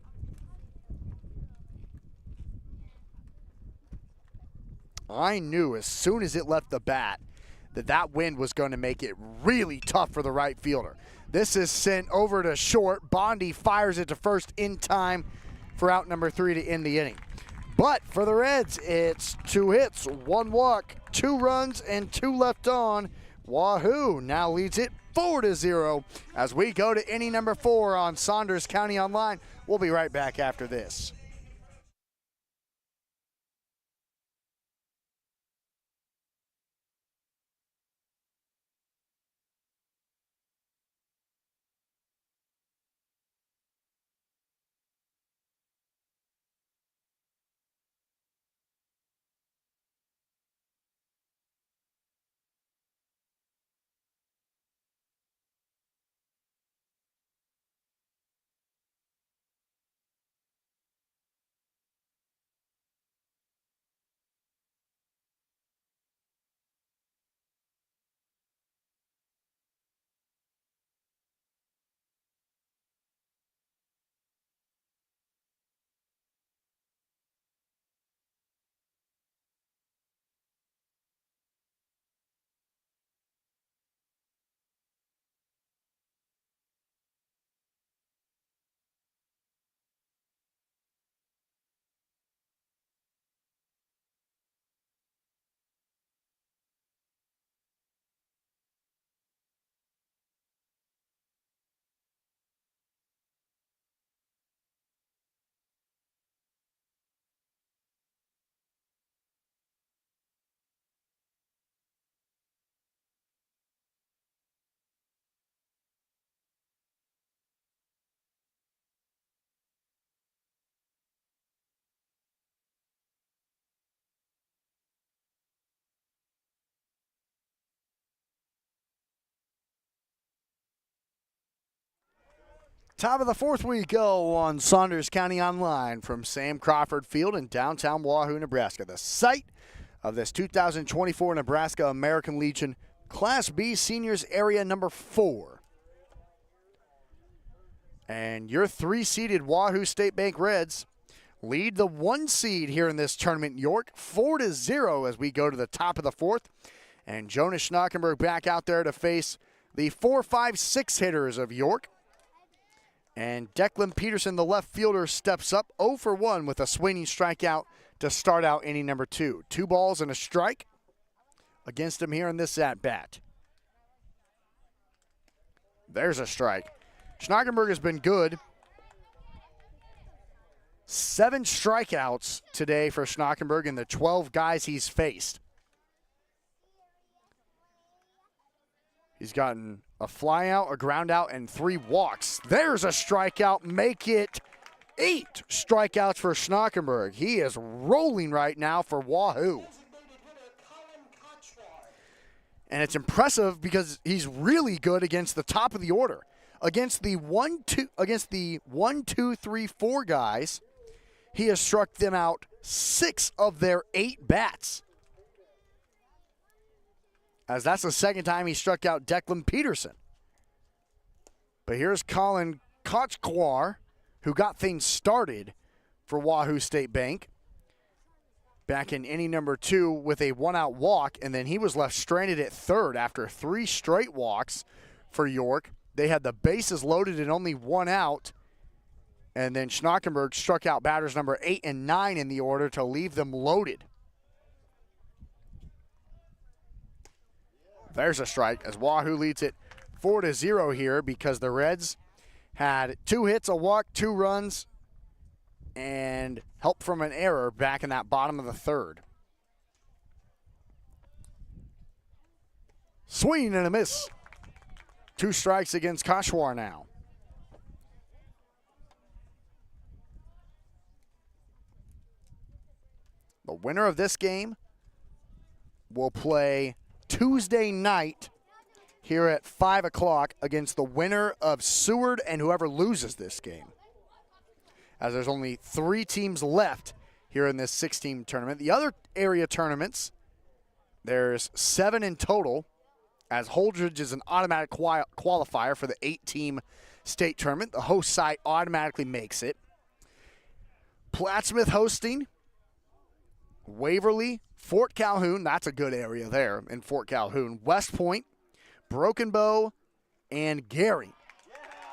I knew as soon as it left the bat that wind was going to make it really tough for the right fielder. This is sent over to short. Bondi fires it to first in time for out number 3 to end the inning. But for the Reds, it's 2 hits, 1 walk, 2 runs, and 2 left on. Wahoo now leads it 4-0 as we go to inning number 4 on Saunders County Online. We'll be right back after this. Top of the fourth we go on Saunders County Online from Sam Crawford Field in downtown Wahoo, Nebraska. The site of this 2024 Nebraska American Legion Class B Seniors Area number 4. And your 3-seeded Wahoo State Bank Reds lead the 1 seed here in this tournament, York, 4-0 as we go to the top of the fourth. And Jonas Schnockenberg back out there to face the 4-5-6 hitters of York. And Declan Peterson, the left fielder, steps up 0 for 1 with a swinging strikeout to start out inning number 2. 2 balls and a strike against him here in this at-bat. There's a strike. Schnockenberg has been good. 7 strikeouts today for Schnockenberg in the 12 guys he's faced. He's gotten a fly out, a ground out, and 3 walks. There's a strikeout. Make it 8 strikeouts for Schnockenberg. He is rolling right now for Wahoo. And it's impressive because he's really good against the top of the order. Against the 1, 2, 3, 4 guys, he has struck them out 6 of their 8 bats. As that's the second time he struck out Declan Peterson. But here's Colin Kochkwar, who got things started for Wahoo State Bank back in inning number 2 with a 1-out walk, and then he was left stranded at third after 3 straight walks for York. They had the bases loaded and only 1 out, and then Schnockenberg struck out batters number 8 and 9 in the order to leave them loaded. There's a strike as Wahoo leads it 4-0 here because the Reds had 2 hits, a walk, 2 runs, and help from an error back in that bottom of the third. Swing and a miss. 2 strikes against Kochwar now. The winner of this game will play Tuesday night here at 5 o'clock against the winner of Seward and whoever loses this game. As there's only 3 teams left here in this 6-team tournament. The other area tournaments, there's 7 in total, as Holdridge is an automatic qualifier for the 8-team state tournament. The host site automatically makes it. Plattsmouth hosting, Waverly, Fort Calhoun, that's a good area there in Fort Calhoun, West Point, Broken Bow, and Gary.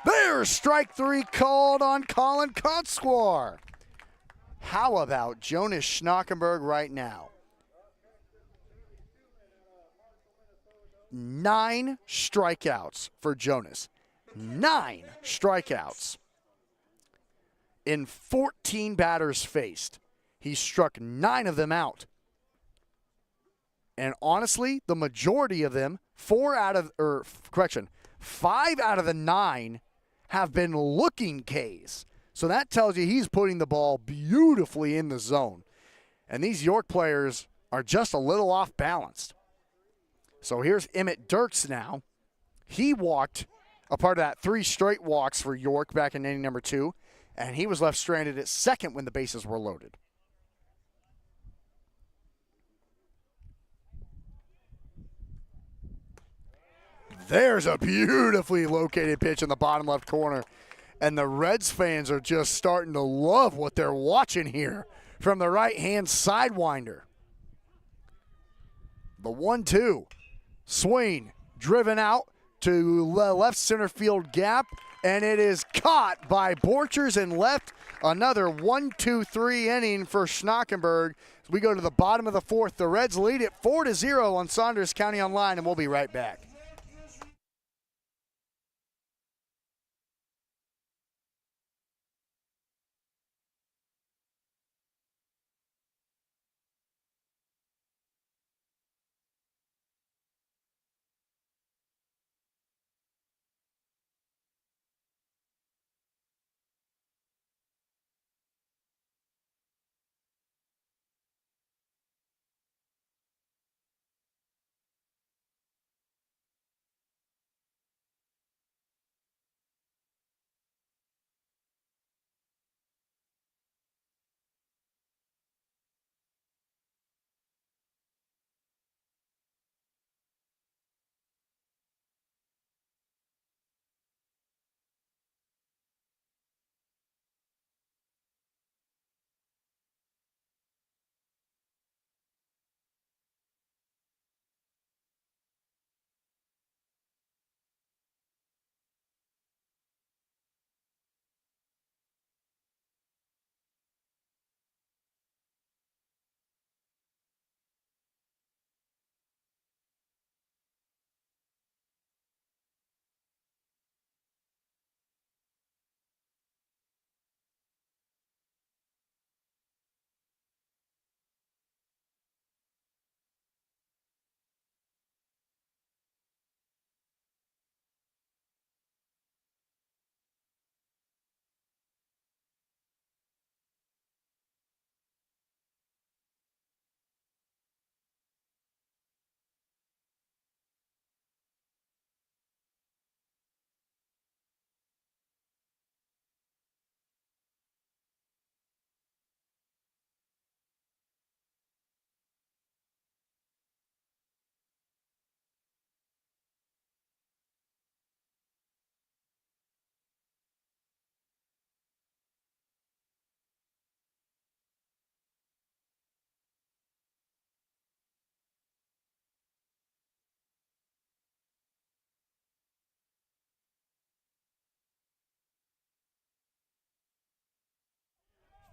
There's strike 3 called on Colin Kotzwar. How about Jonas Schnockenberg right now? 9 strikeouts for Jonas. 9 strikeouts in 14 batters faced. He struck 9 of them out. And honestly, the majority of them, 5 out of the 9 have been looking Ks. So that tells you he's putting the ball beautifully in the zone. And these York players are just a little off balanced. So here's Emmett Dirks now. He walked a part of that 3 straight walks for York back in inning number 2, and he was left stranded at second when the bases were loaded. There's a beautifully located pitch in the bottom left corner. And the Reds fans are just starting to love what they're watching here from the right-hand sidewinder. The 1-2. Swing, driven out to the left center field gap, and it is caught by Borchers and left. Another 1-2-3 inning for Schnockenberg. As we go to the bottom of the fourth, the Reds lead it 4-0 on Saunders County Online, and we'll be right back.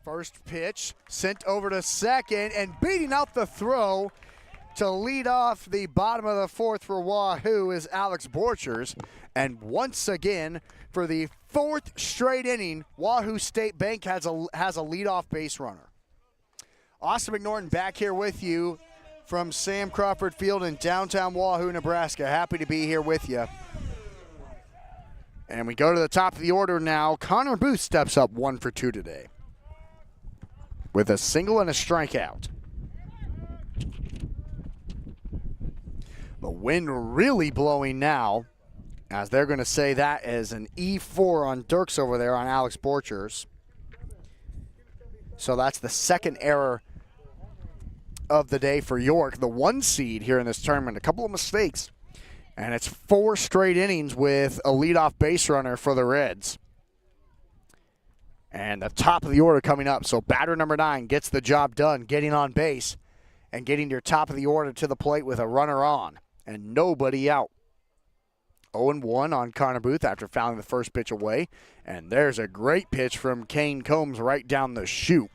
First pitch sent over to second, and beating out the throw to lead off the bottom of the fourth for Wahoo is Alex Borchers. And once again, for the fourth straight inning, Wahoo State Bank has a leadoff base runner. Austin McNorton back here with you from Sam Crawford Field in downtown Wahoo, Nebraska. Happy to be here with you. And we go to the top of the order now. Connor Booth steps up 1 for 2 today with a single and a strikeout. The wind really blowing now, as they're going to say that is an E4 on Dirks over there on Alex Borchers. So that's the second error of the day for York, the 1 seed here in this tournament. A couple of mistakes, and it's 4 straight innings with a leadoff base runner for the Reds. And the top of the order coming up. So batter number 9 gets the job done, getting on base and getting your top of the order to the plate with a runner on and nobody out. 0-1 on Connor Booth after fouling the first pitch away. And there's a great pitch from Kane Combs right down the chute.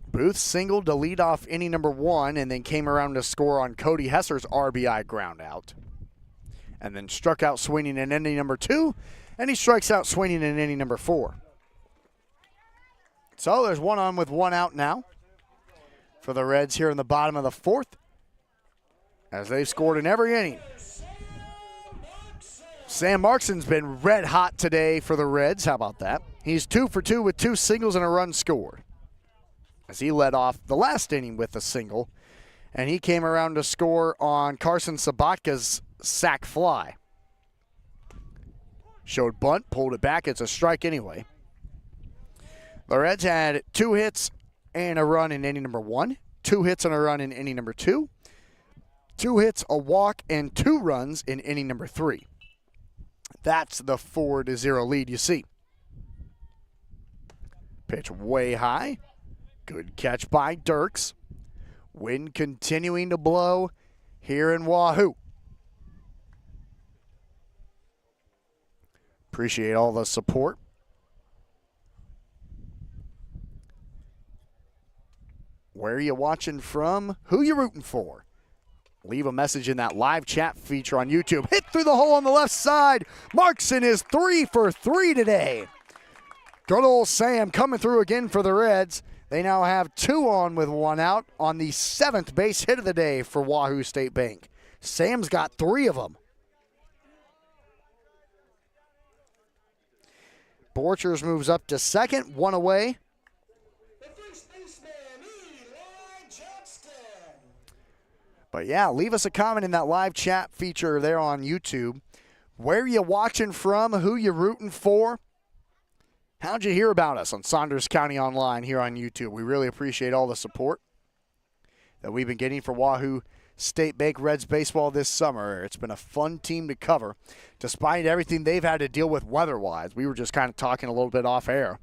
Booth singled to lead off inning number 1 and then came around to score on Cody Hesser's RBI ground out. And then struck out swinging in inning number 2, and he strikes out swinging in inning number 4. So there's 1 on with 1 out now for the Reds here in the bottom of the 4th, as they've scored in every inning. Sam Markson's been red hot today for the Reds. How about that? He's 2 for 2 with 2 singles and a run scored, as he led off the last inning with a single, and he came around to score on Carson Sabatka's sac fly. Showed bunt, pulled it back. It's a strike anyway. The Reds had 2 hits and a run in inning number 1, 2 hits and a run in inning number 2, 2 hits, a walk, and 2 runs in inning number 3. That's the 4-0 lead you see. Pitch way high. Good catch by Dirks. Wind continuing to blow here in Wahoo. Appreciate all the support. Where are you watching from? Who you rooting for? Leave a message in that live chat feature on YouTube. Hit through the hole on the left side. Markson is 3 for 3 today. Good old Sam coming through again for the Reds. They now have 2 on with 1 out on the 7th base hit of the day for Wahoo State Bank. Sam's got 3 of them. Borchers moves up to second, 1 away. The first baseman, Eli Johnston. But yeah, leave us a comment in that live chat feature there on YouTube. Where you watching from? Who you rooting for? How'd you hear about us on Saunders County Online here on YouTube? We really appreciate all the support that we've been getting for Wahoo State Bank Reds baseball this summer. It's been a fun team to cover, despite everything they've had to deal with weather-wise. We were just kind of talking a little bit off air.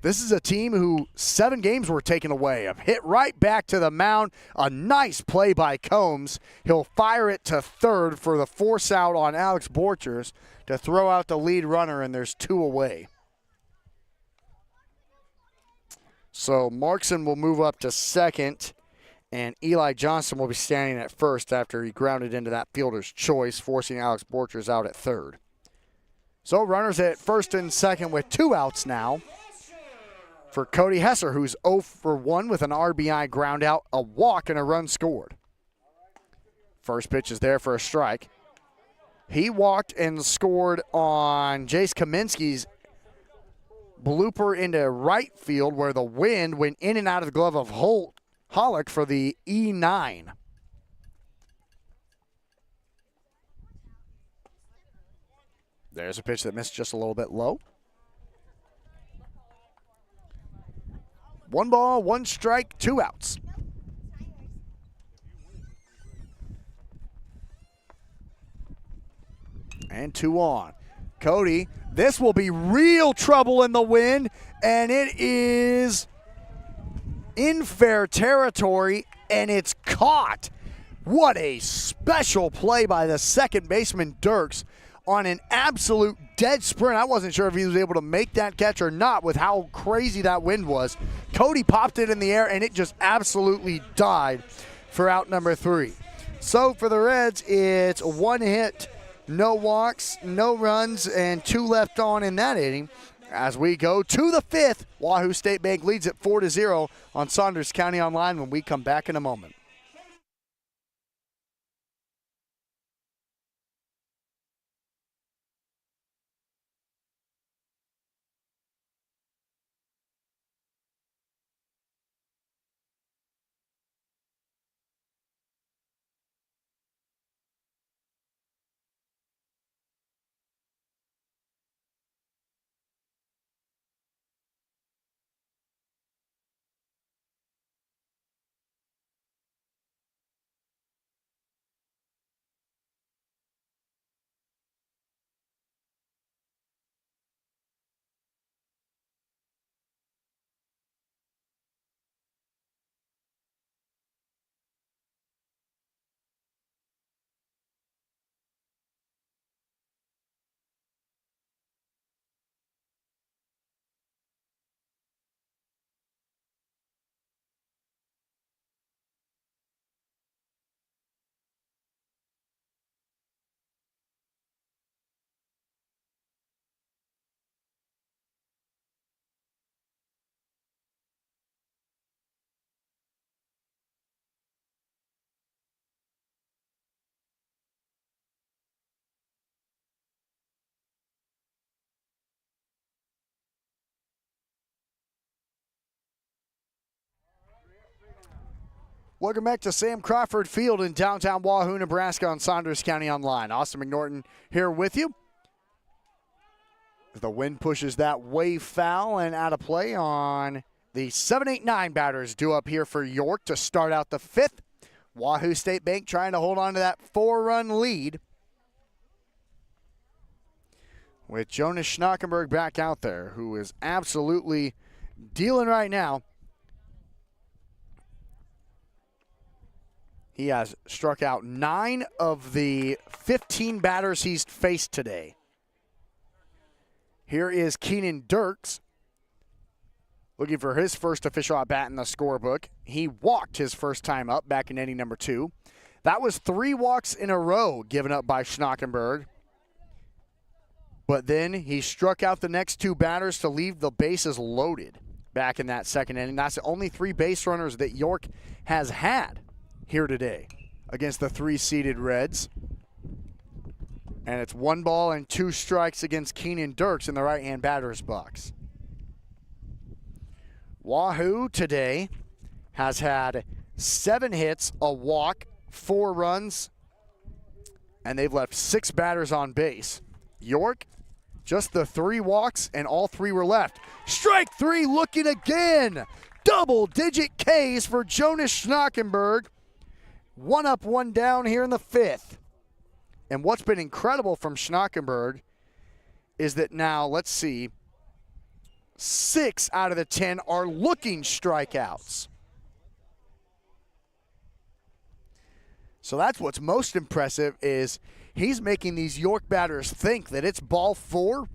This is a team who 7 games were taken away. A hit right back to the mound. A nice play by Combs. He'll fire it to third for the force out on Alex Borchers to throw out the lead runner, and there's 2 away. So Markson will move up to second, and Eli Johnston will be standing at first after he grounded into that fielder's choice, forcing Alex Borchers out at third. So runners at first and second with 2 outs now for Cody Hesser, who's 0 for 1 with an RBI ground out, a walk, and a run scored. First pitch is there for a strike. He walked and scored on Jace Kaminsky's blooper into right field, where the wind went in and out of the glove of Hollick for the E9. There's a pitch that missed just a little bit low. 1 ball, 1 strike, 2 outs. And 2 on. Cody, this will be real trouble in the wind, and it is in fair territory, and it's caught. What a special play by the second baseman, Dirks, on an absolute dead sprint. I wasn't sure if he was able to make that catch or not with how crazy that wind was. Cody popped it in the air, and it just absolutely died for out number 3. So for the Reds, it's 1 hit, no walks, no runs, and 2 left on in that inning. As we go to the 5th, Wahoo State Bank leads it 4-0 on Saunders County Online when we come back in a moment. Welcome back to Sam Crawford Field in downtown Wahoo, Nebraska on Saunders County Online. Austin McNorton here with you. The wind pushes that way foul and out of play on the 7-8-9 batters due up here for York to start out the 5th. Wahoo State Bank trying to hold on to that 4-run lead with Jonas Schnockenberg back out there, who is absolutely dealing right now. He has struck out 9 of the 15 batters he's faced today. Here is Keenan Dirks looking for his first official at-bat in the scorebook. He walked his first time up back in inning number 2. That was 3 walks in a row given up by Schnockenberg. But then he struck out the next 2 batters to leave the bases loaded back in that second inning. That's the only 3 base runners that York has had here today against the 3-seeded Reds. And it's 1 ball and 2 strikes against Keenan Dirks in the right-hand batter's box. Wahoo today has had 7 hits, a walk, 4 runs, and they've left 6 batters on base. York, just the 3 walks, and all 3 were left. Strike 3 looking again. Double-digit Ks for Jonas Schnockenberg. 1 up, 1 down here in the 5th. And what's been incredible from Schnockenberg is that now, let's see, 6 out of the 10 are looking strikeouts. So that's what's most impressive, is he's making these York batters think that it's ball 4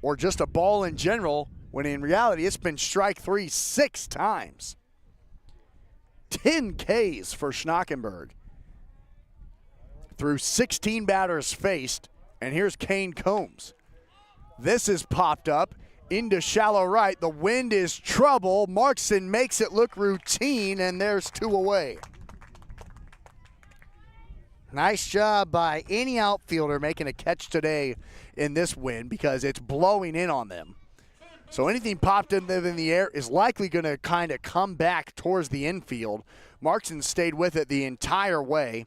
or just a ball in general, when in reality it's been strike 3 6 times. 10 Ks for Schnockenberg through 16 batters faced. And here's Kane Combs. This is popped up into shallow right. The wind is trouble. Markson makes it look routine, and there's 2 away. Nice job by any outfielder making a catch today in this wind, because it's blowing in on them. So anything popped in the air is likely going to kind of come back towards the infield. Markson stayed with it the entire way.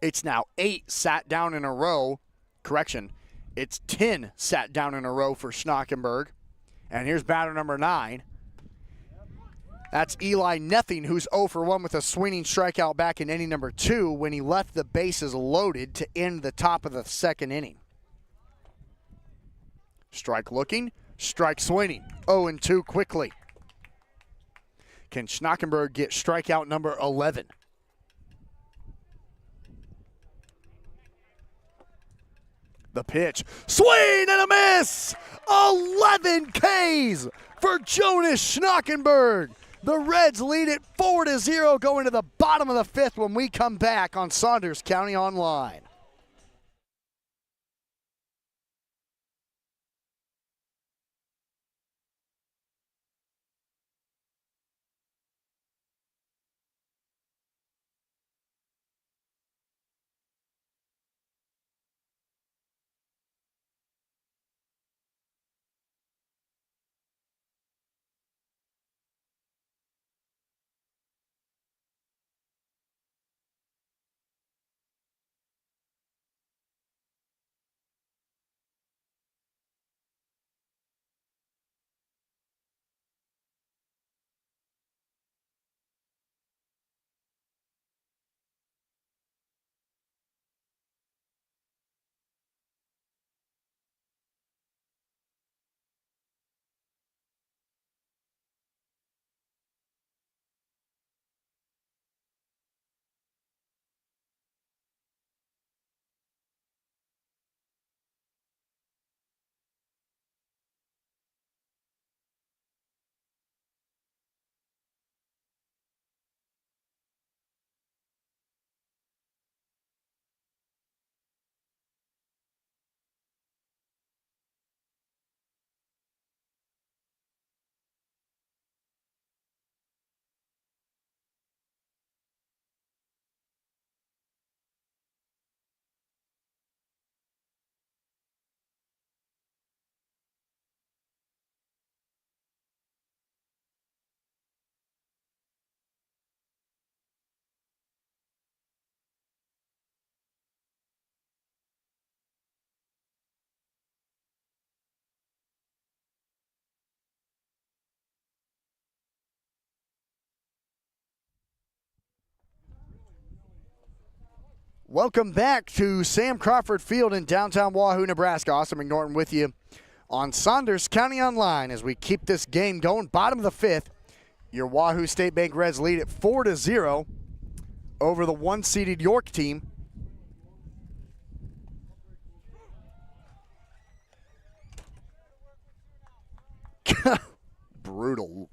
It's now 8 sat down in a row. Correction, it's 10 sat down in a row for Schnockenberg. And here's batter number 9. That's Eli Nething, who's 0 for 1 with a swinging strikeout back in inning number 2 when he left the bases loaded to end the top of the 2nd inning. Strike looking, strike swinging. 0-2 quickly. Can Schnockenberg get strikeout number 11? The pitch, swing and a miss! 11 Ks for Jonas Schnockenberg. The Reds lead it 4-0 going to the bottom of the fifth when we come back on Saunders County Online. Welcome back to Sam Crawford Field in downtown Wahoo, Nebraska. Austin McNorton with you on Saunders County Online as we keep this game going. Bottom of the fifth, your Wahoo State Bank Reds lead at 4-0 over the one-seeded York team. Brutal.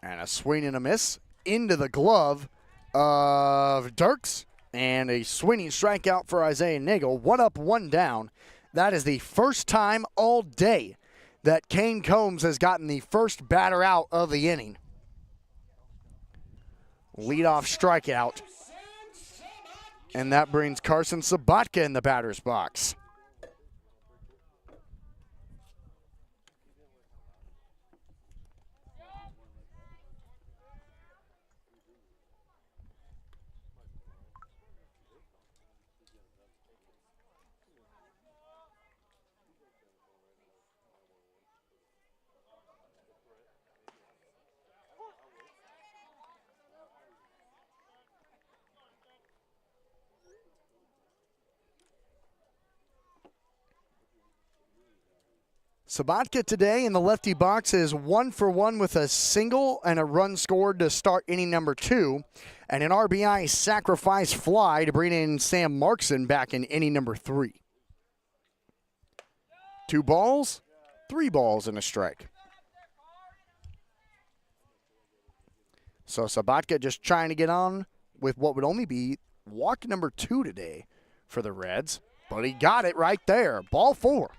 And a swing and a miss into the glove of Dirks. And a swinging strikeout for Isaiah Nagel. 1 up, 1 down. That is the first time all day that Kane Combs has gotten the first batter out of the inning. Leadoff strikeout. And that brings Carson Sabatka in the batter's box. Sabatka today in the lefty box is 1 for 1 with a single and a run scored to start inning number 2, and an RBI sacrifice fly to bring in Sam Markson back in inning number 3. 2 balls, 3 balls, and a strike. So Sabatka just trying to get on with what would only be walk number 2 today for the Reds, but he got it right there. Ball 4.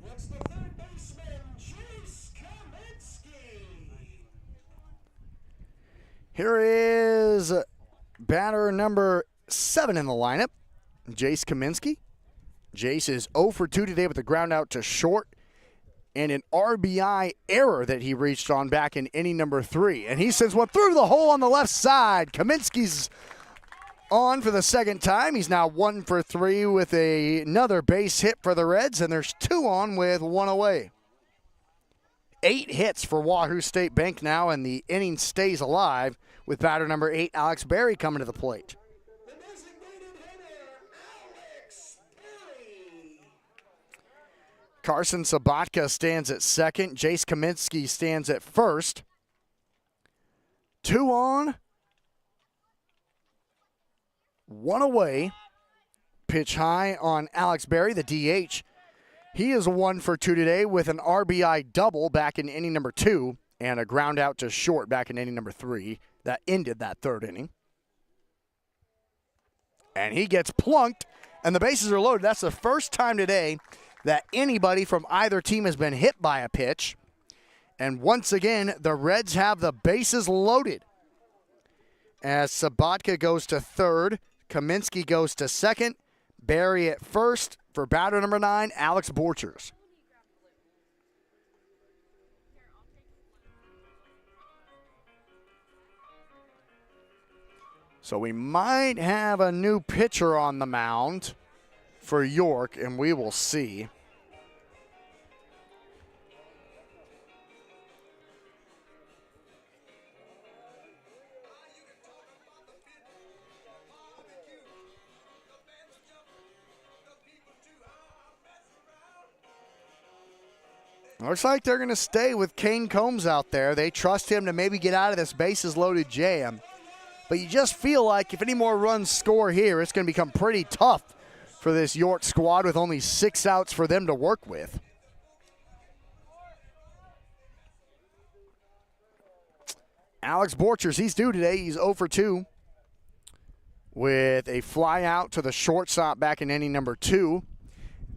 It's the third baseman, Jace Kaminsky. Here is batter number 7 in the lineup, Jace Kaminsky. Jace is 0 for 2 today with a ground out to short and an RBI error that he reached on back in inning number 3. And he sends one through the hole on the left side. Kaminsky's on for the second time. He's now 1 for 3 with another base hit for the Reds, and there's 2 on with 1 away. 8 hits for Wahoo State Bank now, and the inning stays alive with batter number 8, Alex Berry, coming to the plate. Carson Sabatka stands at second. Jace Kaminsky stands at first. 2 on, 1 away. Pitch high on Alex Berry, the DH. He is 1 for 2 today with an RBI double back in inning number 2 and a ground out to short back in inning number 3. That ended that 3rd inning. And he gets plunked, and the bases are loaded. That's the first time today that anybody from either team has been hit by a pitch. And once again, the Reds have the bases loaded. As Sabatka goes to third, Kaminsky goes to second, Berry at first for batter number 9, Alex Borchers. So we might have a new pitcher on the mound for York, and we will see. Looks like they're going to stay with Kane Combs out there. They trust him to maybe get out of this bases-loaded jam. But you just feel like if any more runs score here, it's going to become pretty tough for this York squad with only 6 outs for them to work with. Alex Borchers, he's due today. He's 0 for 2 with a fly out to the shortstop back in inning number 2.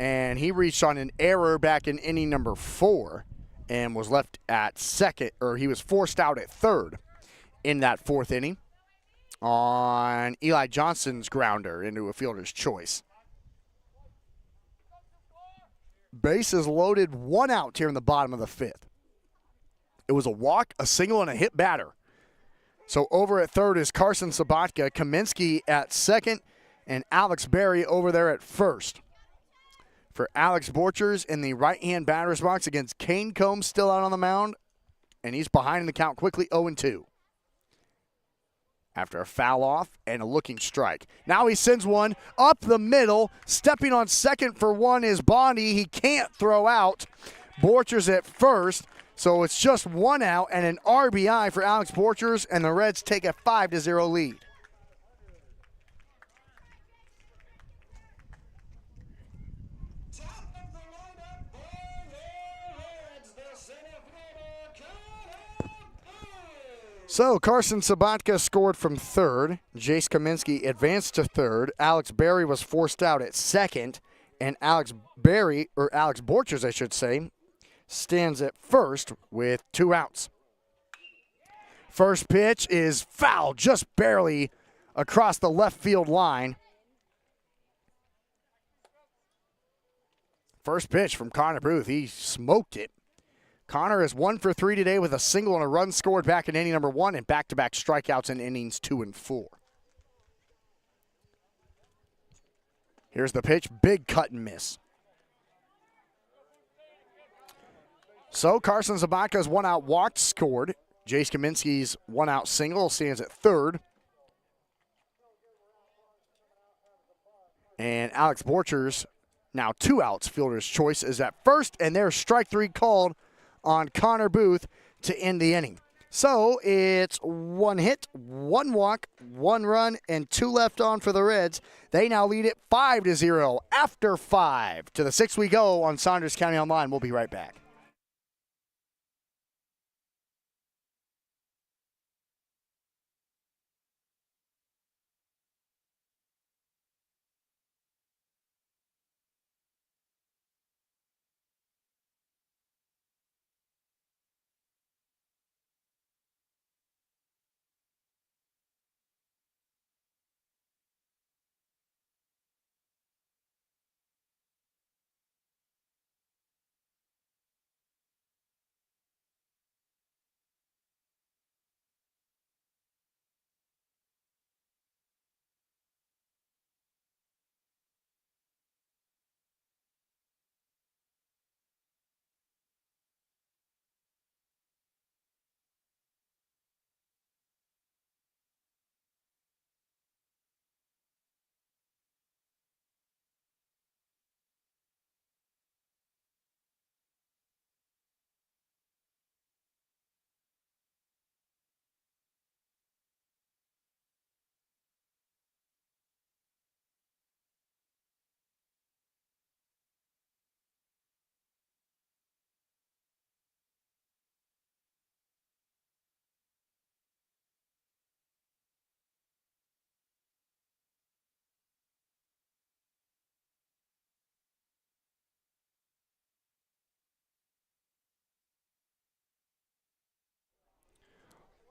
And he reached on an error back in inning number 4 and was left at second, or he was forced out at third in that 4th inning on Eli Johnson's grounder into a fielder's choice. Bases loaded, 1 out here in the bottom of the 5th. It was a walk, a single, and a hit batter. So over at third is Carson Sabatka, Kaminsky at second, and Alex Berry over there at first. For Alex Borchers in the right-hand batter's box against Kane Combs, still out on the mound, and he's behind in the count quickly, 0-2. After a foul off and a looking strike. Now he sends one up the middle. Stepping on second for one is Bondi. He can't throw out. Borchers at first. So it's just 1 out and an RBI for Alex Borchers, and the Reds take a 5-0 lead. Top of the lineup for the Reds, the center fielder, Connor Booth. So Carson Sabatka scored from third. Jace Kaminsky advanced to third. Alex Berry was forced out at second. And Alex Borchers, I should say, stands at first with 2 outs. First pitch is foul, just barely across the left field line. First pitch from Connor Booth. He smoked it. Connor is 1 for 3 today with a single and a run scored back in inning number 1 and back-to-back strikeouts in innings 2 and 4. Here's the pitch, big cut and miss. So Carson Sabatka's 1 out walk scored. Jace Kaminsky's 1 out single stands at third. And Alex Borchers, now 2 outs, fielder's choice, is at first, and there's strike 3 called on Connor Booth to end the inning. So it's 1 hit, 1 walk, 1 run, and 2 left on for the Reds. They now lead it 5-0 after 5. To the 6th we go on Saunders County Online. We'll be right back.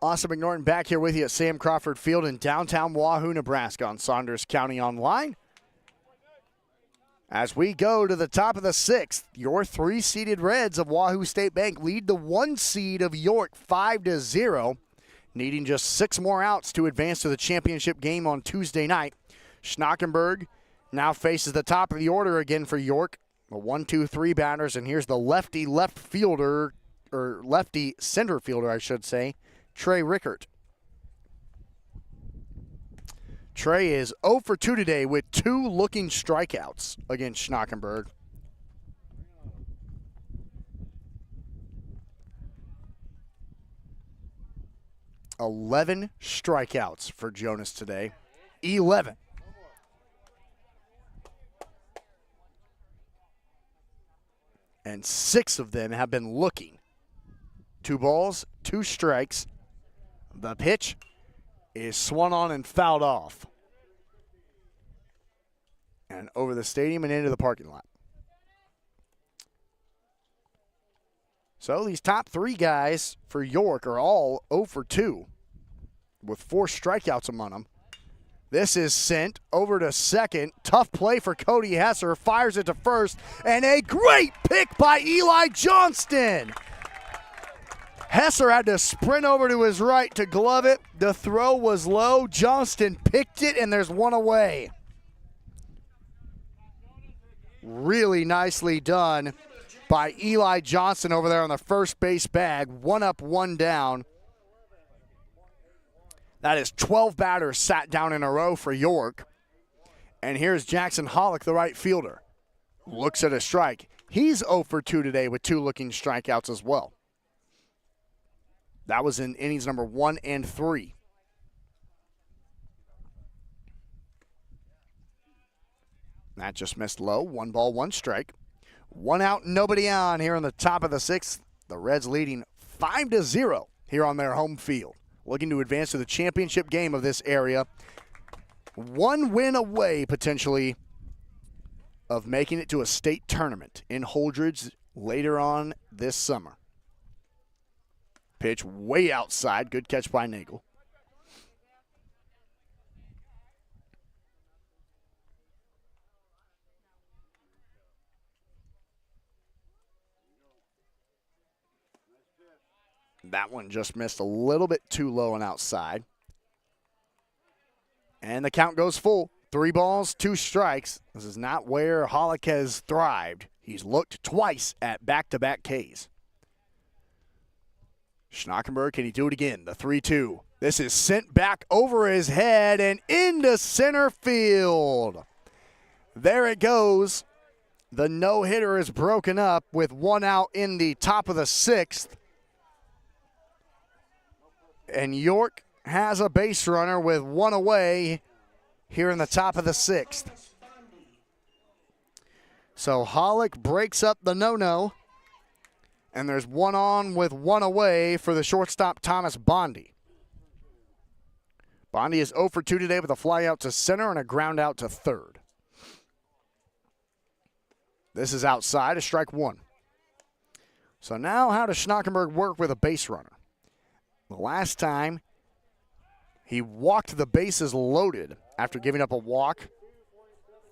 Austin McNorton back here with you at Sam Crawford Field in downtown Wahoo, Nebraska on Saunders County Online. As we go to the top of the 6th, your 3-seeded Reds of Wahoo State Bank lead the 1 seed of York 5-0, needing just 6 more outs to advance to the championship game on Tuesday night. Schnockenberg now faces the top of the order again for York. The 1-2-3 batters, and here's the lefty left fielder, or lefty center fielder, I should say, Trey Rickert. Trey is 0 for 2 today with 2 looking strikeouts against Schnockenberg. "11 strikeouts for Jonas today. 11. And 6 of them have been looking. 2 balls, 2 strikes. The pitch is swung on and fouled off. And over the stadium and into the parking lot. So these top 3 guys for York are all 0 for 2 with 4 strikeouts among them. This is sent over to second. Tough play for Cody Hesser. Fires it to first. And a great pick by Eli Johnston. Hesser had to sprint over to his right to glove it. The throw was low. Johnston picked it, and there's 1 away. Really nicely done by Eli Johnston over there on the first base bag. 1 up, 1 down. That is 12 batters sat down in a row for York. And here's Jackson Hollick, the right fielder. Looks at a strike. He's 0 for 2 today with 2 looking strikeouts as well. That was in innings number 1 and 3. That just missed low. 1 ball, 1 strike. 1 out, nobody on here in the top of the 6th. The Reds leading 5-0 here on their home field. Looking to advance to the championship game of this area. 1 win away, potentially, of making it to a state tournament in Holdridge later on this summer. Pitch way outside. Good catch by Nagel. That one just missed a little bit too low and outside. And the count goes full. 3 balls, 2 strikes. This is not where Hollick has thrived. He's looked twice at back-to-back Ks. Schnockenberg, can he do it again? The 3-2. This is sent back over his head and into center field. There it goes. The no-hitter is broken up with 1 out in the top of the 6th. And York has a base runner with 1 away here in the top of the 6th. So Hollick breaks up the no-no. And there's 1 on with 1 away for the shortstop, Thomas Bondi. Bondi is 0 for 2 today with a fly out to center and a ground out to third. This is outside, a strike 1. So now how does Schnockenberg work with a base runner? The last time, he walked the bases loaded after giving up a walk.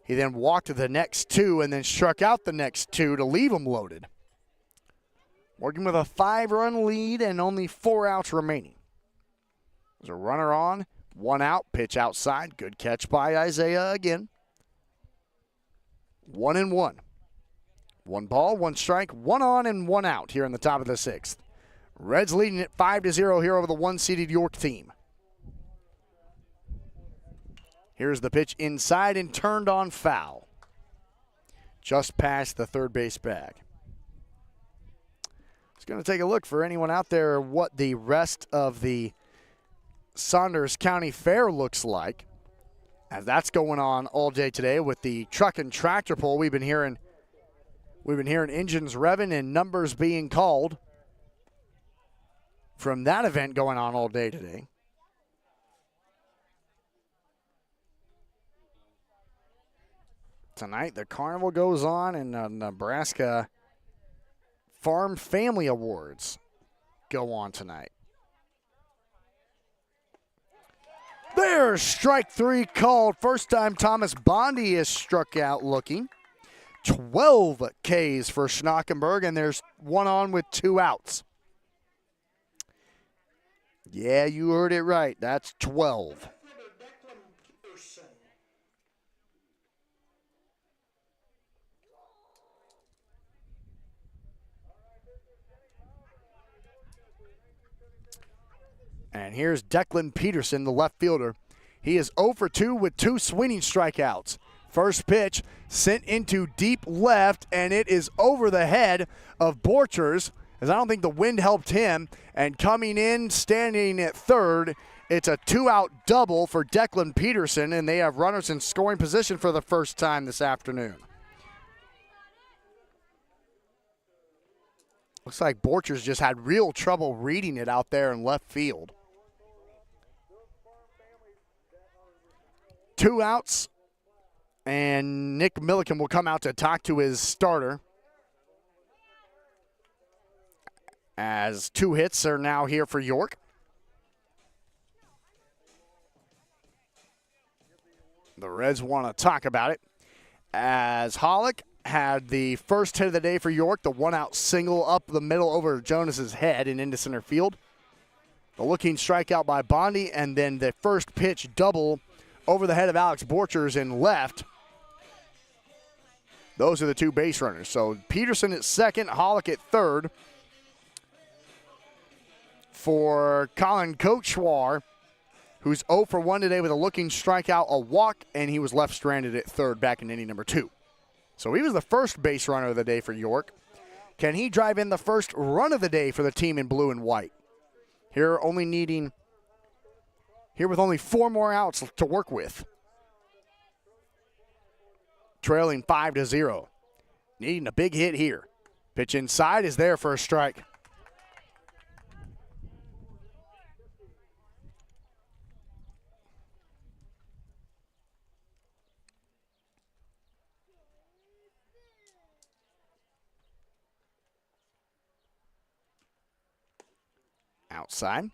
He then walked the next 2 and then struck out the next 2 to leave them loaded. Working with a 5-run lead and only 4 outs remaining. There's a runner on, 1 out, pitch outside. Good catch by Isaiah again. 1-1. 1 ball, 1 strike, 1 on and 1 out here in the top of the 6th. Reds leading at 5-0 here over the 1-seeded York team. Here's the pitch inside and turned on foul. Just past the third base bag. Just going to take a look for anyone out there what the rest of the Saunders County Fair looks like. As that's going on all day today with the truck and tractor pull. We've been hearing engines revving and numbers being called from that event going on all day today. Tonight, the carnival goes on and the Nebraska Farm Family Awards go on tonight. There's strike three called. First time Thomas Bondi is struck out looking. 12 Ks for Schnockenberg, and there's one on with 2 outs. Yeah, you heard it right. That's 12. And here's Declan Peterson, the left fielder. He is 0 for 2 with 2 swinging strikeouts. First pitch sent into deep left, and it is over the head of Borchers, as I don't think the wind helped him. And coming in, standing at third, it's a 2-out double for Declan Peterson, and they have runners in scoring position for the first time this afternoon. Looks like Borchers just had real trouble reading it out there in left field. 2 outs, and Nick Milliken will come out to talk to his starter, as 2 hits are now here for York. The Reds want to talk about it, as Hollick had the first hit of the day for York, the 1-out single up the middle over Jonas's head and into center field. The looking strikeout by Bondi, and then the first pitch double over the head of Alex Borchers in left. Those are the 2 base runners. So Peterson at second, Hollick at third. For Colin Kochwar, who's 0 for 1 today with a looking strikeout, a walk, and he was left stranded at third back in inning number 2. So he was the first base runner of the day for York. Can he drive in the first run of the day for the team in blue and white? Here with only 4 more outs to work with. Trailing 5-0. Needing a big hit here. Pitch inside is there for a strike. Outside.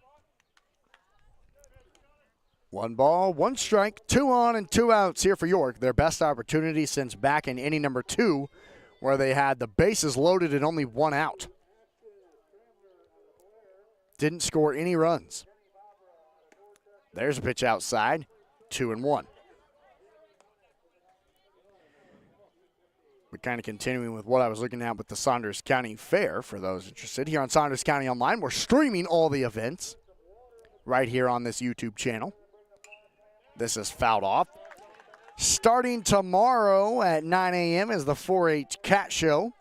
1 ball, 1 strike, 2 on and 2 outs here for York. Their best opportunity since back in inning number 2, where they had the bases loaded and only 1 out. Didn't score any runs. There's a pitch outside, 2-1. We're kind of continuing with what I was looking at with the Saunders County Fair. For those interested, here on Saunders County Online, we're streaming all the events right here on this YouTube channel. This is fouled off. Starting tomorrow at 9 a.m. is the 4-H Cat Show.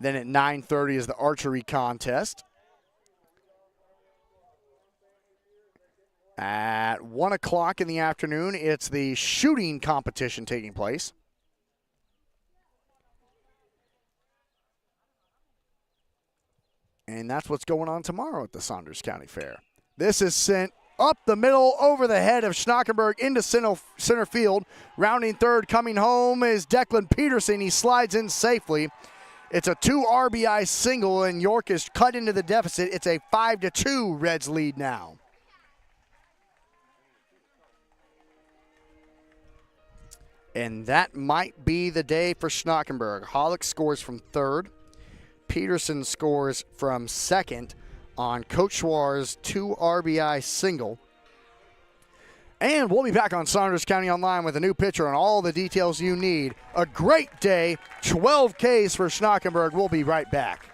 Then at 9:30 is the archery contest. At 1 o'clock in the afternoon, it's the shooting competition taking place. And that's what's going on tomorrow at the Saunders County Fair. This is sent up the middle over the head of Schnockenberg into center field. Rounding third, coming home is Declan Peterson. He slides in safely. It's a 2 RBI single, and York is cut into the deficit. It's a 5-2 Reds lead now. And that might be the day for Schnockenberg. Hollick scores from third. Peterson scores from second on Kochwar's 2 RBI single. And we'll be back on Saunders County Online with a new pitcher and all the details you need. A great day, 12 Ks for Schnockenberg. We'll be right back.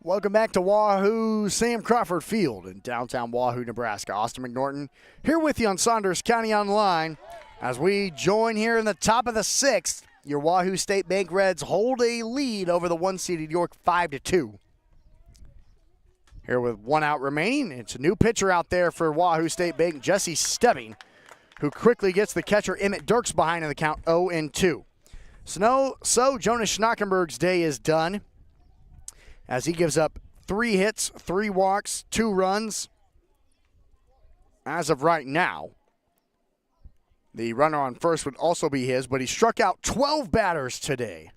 Welcome back to Wahoo Sam Crawford Field in downtown Wahoo, Nebraska. Austin McNorton here with you on Saunders County Online as we join here in the top of the sixth. Your Wahoo State Bank Reds hold a lead over the one-seeded York 5-2. Here with one out remaining, it's a new pitcher out there for Wahoo State Bank, Jesse Stebbing, who quickly gets the catcher Emmett Dirks behind in the count 0-2. So Jonas Schnockenberg's day is done, as he gives up 3 hits, 3 walks, 2 runs. As of right now, the runner on first would also be his, but he struck out 12 batters today.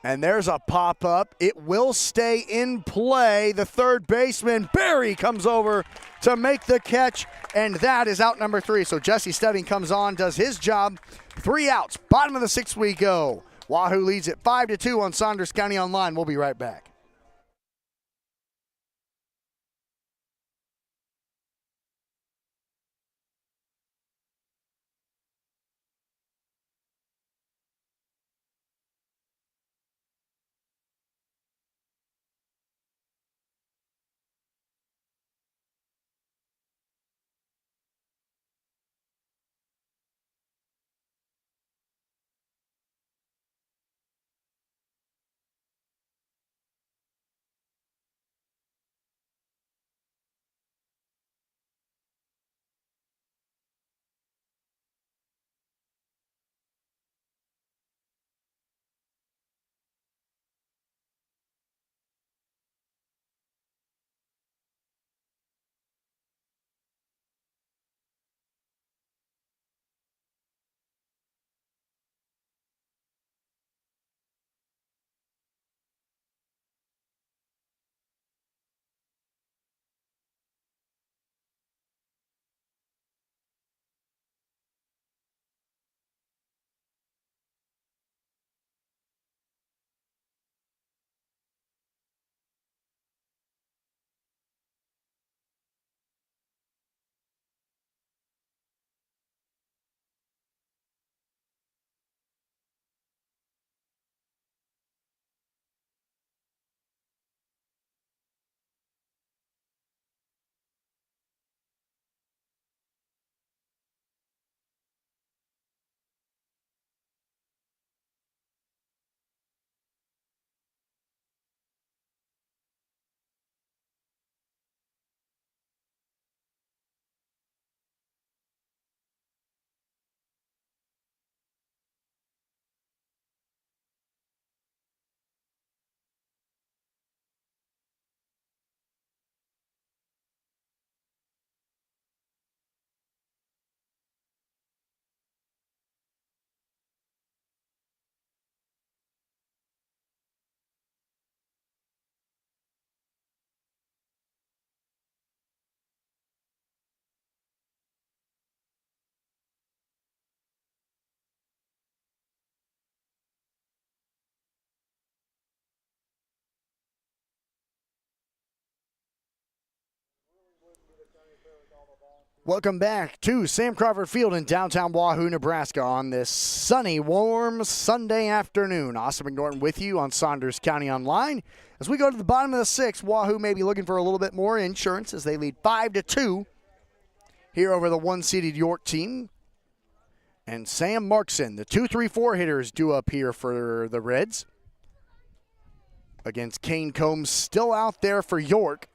And there's a pop-up. It will stay in play. The third baseman, Barry, comes over to make the catch, and that is out number 3. So Jesse Stebbing comes on, does his job. 3 outs. Bottom of the 6th we go. Wahoo leads at 5-2 on Saunders County Online. We'll be right back. Welcome back to Sam Crawford Field in downtown Wahoo, Nebraska on this sunny, warm Sunday afternoon. Austin McNorton with you on Saunders County Online. As we go to the bottom of the 6th, Wahoo may be looking for a little bit more insurance as they lead 5-2 here over the one-seeded York team. And Sam Markson, the 2-3-4 hitters, due up here for the Reds. Against Kane Combs, still out there for York,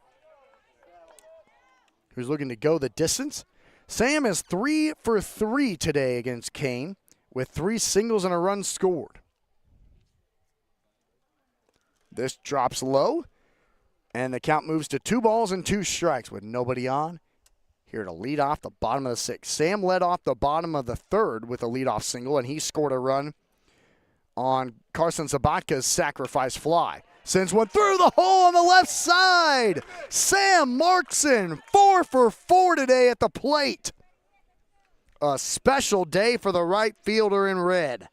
who's looking to go the distance. Sam is 3 for 3 today against Kane with 3 singles and a run scored. This drops low, and the count moves to 2 balls and 2 strikes with nobody on. Here to lead off the bottom of the 6th. Sam led off the bottom of the 3rd with a leadoff single, and he scored a run on Carson Sabatka's sacrifice fly. Sends one through the hole on the left side. Sam Markson, 4 for 4 today at the plate. A special day for the right fielder in red.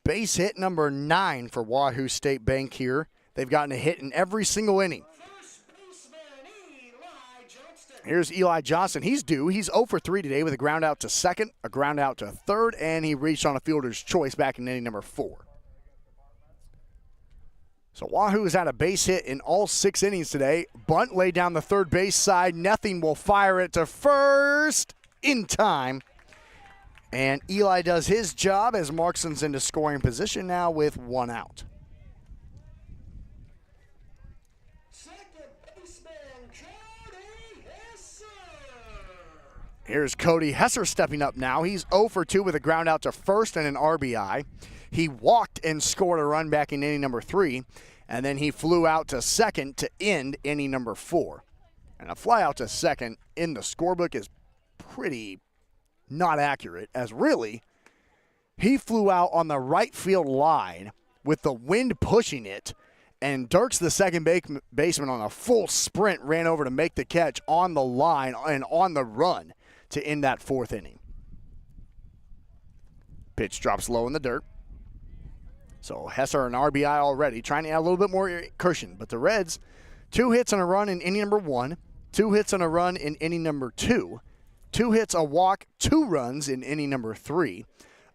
Base hit number 9 for Wahoo State Bank here. They've gotten a hit in every single inning. Here's Eli Johnson. He's due. He's 0 for 3 today with a ground out to second, a ground out to third, and he reached on a fielder's choice back in inning number 4. So Wahoo has had a base hit in all 6 innings today. Bunt laid down the third base side. Nothing will fire it to first in time. And Eli does his job as Markson's into scoring position now with 1 out. Second baseman, Cody Hesser. Here's Cody Hesser stepping up now. He's 0 for 2 with a ground out to first and an RBI. He walked and scored a run back in inning number 3, and then he flew out to second to end inning number 4. And a fly out to second in the scorebook is pretty not accurate, as really, he flew out on the right field line with the wind pushing it, and Dirks, the second baseman, on a full sprint ran over to make the catch on the line and on the run to end that 4th inning. Pitch drops low in the dirt. So Hesser an RBI already, trying to add a little bit more cushion. But the Reds, 2 hits and a run in inning number 1, 2 hits and a run in inning number 2, 2 hits, a walk, 2 runs in inning number 3,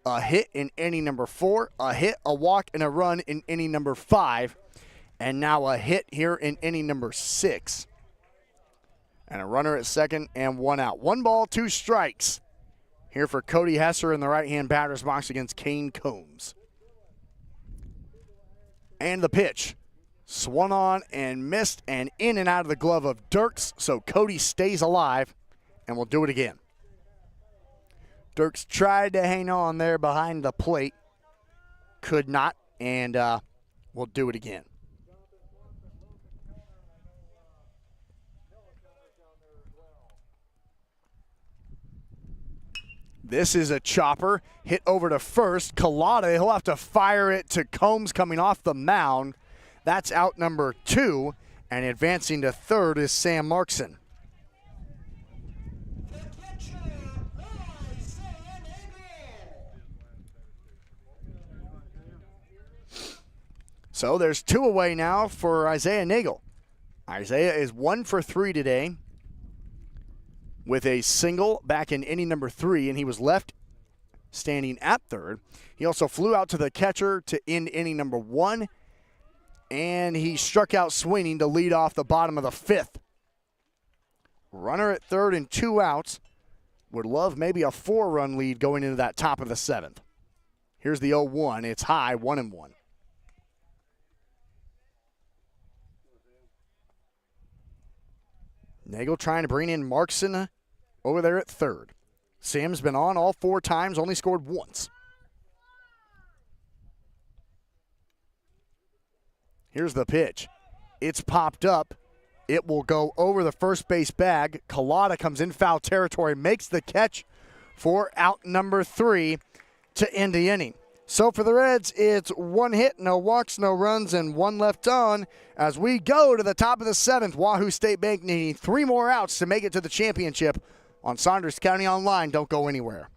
a hit in inning number 4, a hit, a walk, and a run in inning number 5, and now a hit here in inning number 6. And a runner at second and 1 out. 1 ball, 2 strikes here for Cody Hesser in the right-hand batter's box against Kane Combs. And the pitch. Swung on and missed and in and out of the glove of Dirks, so Cody stays alive and will do it again. Dirks tried to hang on there behind the plate. Could not, and will do it again. This is a chopper, hit over to first. Collada, he'll have to fire it to Combs coming off the mound. That's out number 2, and advancing to third is Sam Markson. The catcher, Isaiah Nagel. So there's 2 away now for Isaiah Nagel. Isaiah is 1 for 3 today with a single back in inning number 3, and he was left standing at third. He also flew out to the catcher to end inning number 1, and he struck out swinging to lead off the bottom of the 5th. Runner at third and 2 outs. Would love maybe a 4-run lead going into that top of the 7th. Here's the 0-1. It's high, 1-1. Nagel trying to bring in Markson over there at third. Sam's been on all 4 times, only scored once. Here's the pitch. It's popped up. It will go over the first base bag. Collada comes in foul territory, makes the catch for out number 3 to end the inning. So for the Reds, it's 1 hit, no walks, no runs, and 1 left on as we go to the top of the 7th. Wahoo State Bank needing 3 more outs to make it to the championship on Saunders County Online. Don't go anywhere.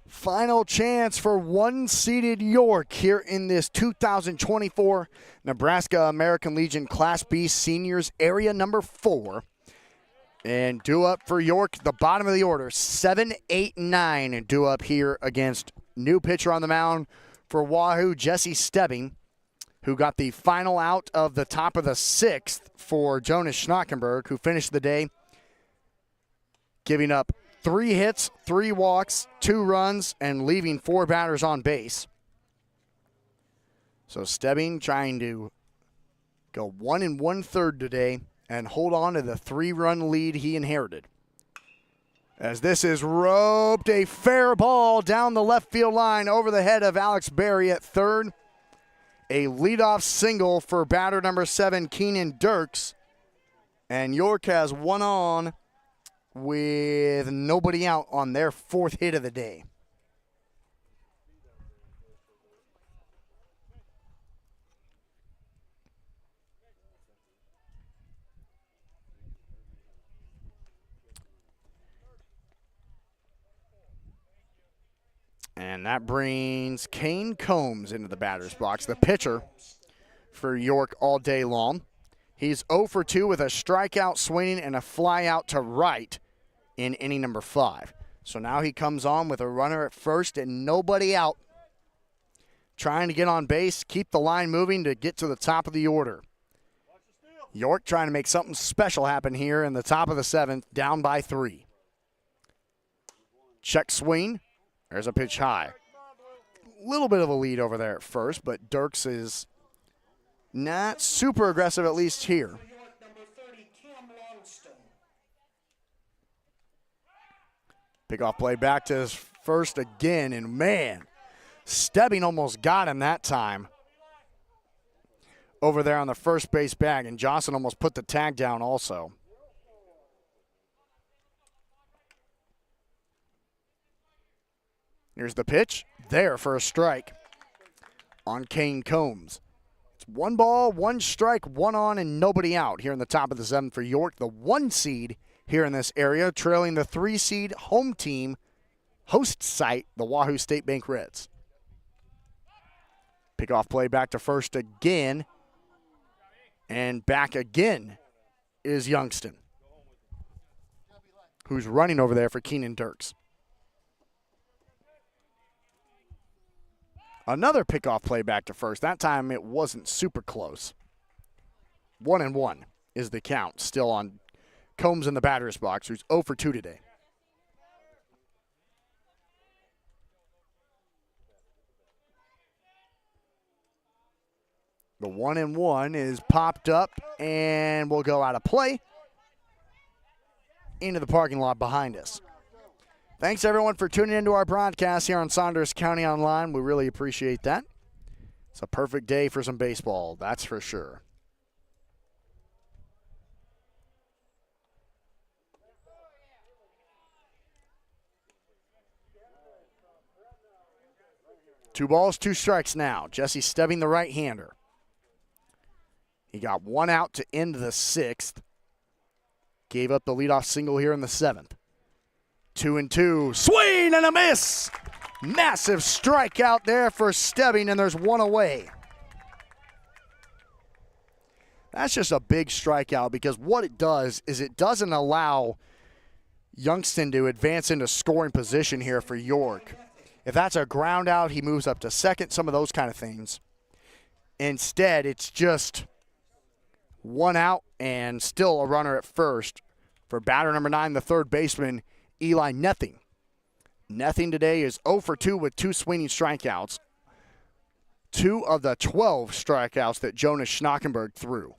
Final chance for one-seeded York here in this 2024 Nebraska American Legion Class B Seniors Area number 4. And due up for York, the bottom of the order, 7, 8, 9 due up here against new pitcher on the mound for Wahoo, Jesse Stebbing, who got the final out of the top of the 6th for Jonas Schnockenberg, who finished the day giving up 3 hits, 3 walks, 2 runs, and leaving 4 batters on base. So Stebbing trying to go 1 1/3 today and hold on to the 3-run lead he inherited. As this is roped, a fair ball down the left field line over the head of Alex Berry at third. A leadoff single for batter number 7, Keenan Dirks. And York has one on with nobody out on their 4th hit of the day. And that brings Kane Combs into the batter's box, the pitcher for York all day long. He's 0 for 2 with a strikeout swinging and a fly out to right in inning number 5. So now he comes on with a runner at first and nobody out. Trying to get on base, keep the line moving to get to the top of the order. York trying to make something special happen here in the top of the 7th, down by 3. Check swing. There's a pitch high. Little bit of a lead over there at first, but Dirks is not super aggressive, at least here. Pickoff play back to his first again, and man, Stebbing almost got him that time over there on the first base bag, and Johnson almost put the tag down also. Here's the pitch, there for a strike on Kane Combs. It's 1 ball, 1 strike, 1 on, and nobody out here in the top of the 7th for York, the 1 seed here in this area, trailing the 3 seed home team host site, the Wahoo State Bank Reds. Pickoff play back to first again, and back again is Youngston, who's running over there for Keenan Dirks. Another pickoff play back to first. That time it wasn't super close. 1-1 is the count. Still on Combs in the batter's box, who's 0 for 2 today. The 1-1 is popped up and will go out of play into the parking lot behind us. Thanks, everyone, for tuning into our broadcast here on Saunders County Online. We really appreciate that. It's a perfect day for some baseball, that's for sure. Two balls, 2 strikes now. Jesse Stebbing, the right-hander. He got 1 out to end the 6th. Gave up the leadoff single here in the 7th. 2-2, swing and a miss. Massive strikeout there for Stebbing, and there's 1 away. That's just a big strikeout because what it does is it doesn't allow Youngston to advance into scoring position here for York. If that's a ground out, he moves up to second, some of those kind of things. Instead, it's just 1 out and still a runner at first for batter number 9, the third baseman, Eli Nething. Nething today is 0 for 2 with 2 swinging strikeouts. 2 of the 12 strikeouts that Jonas Schnockenberg threw.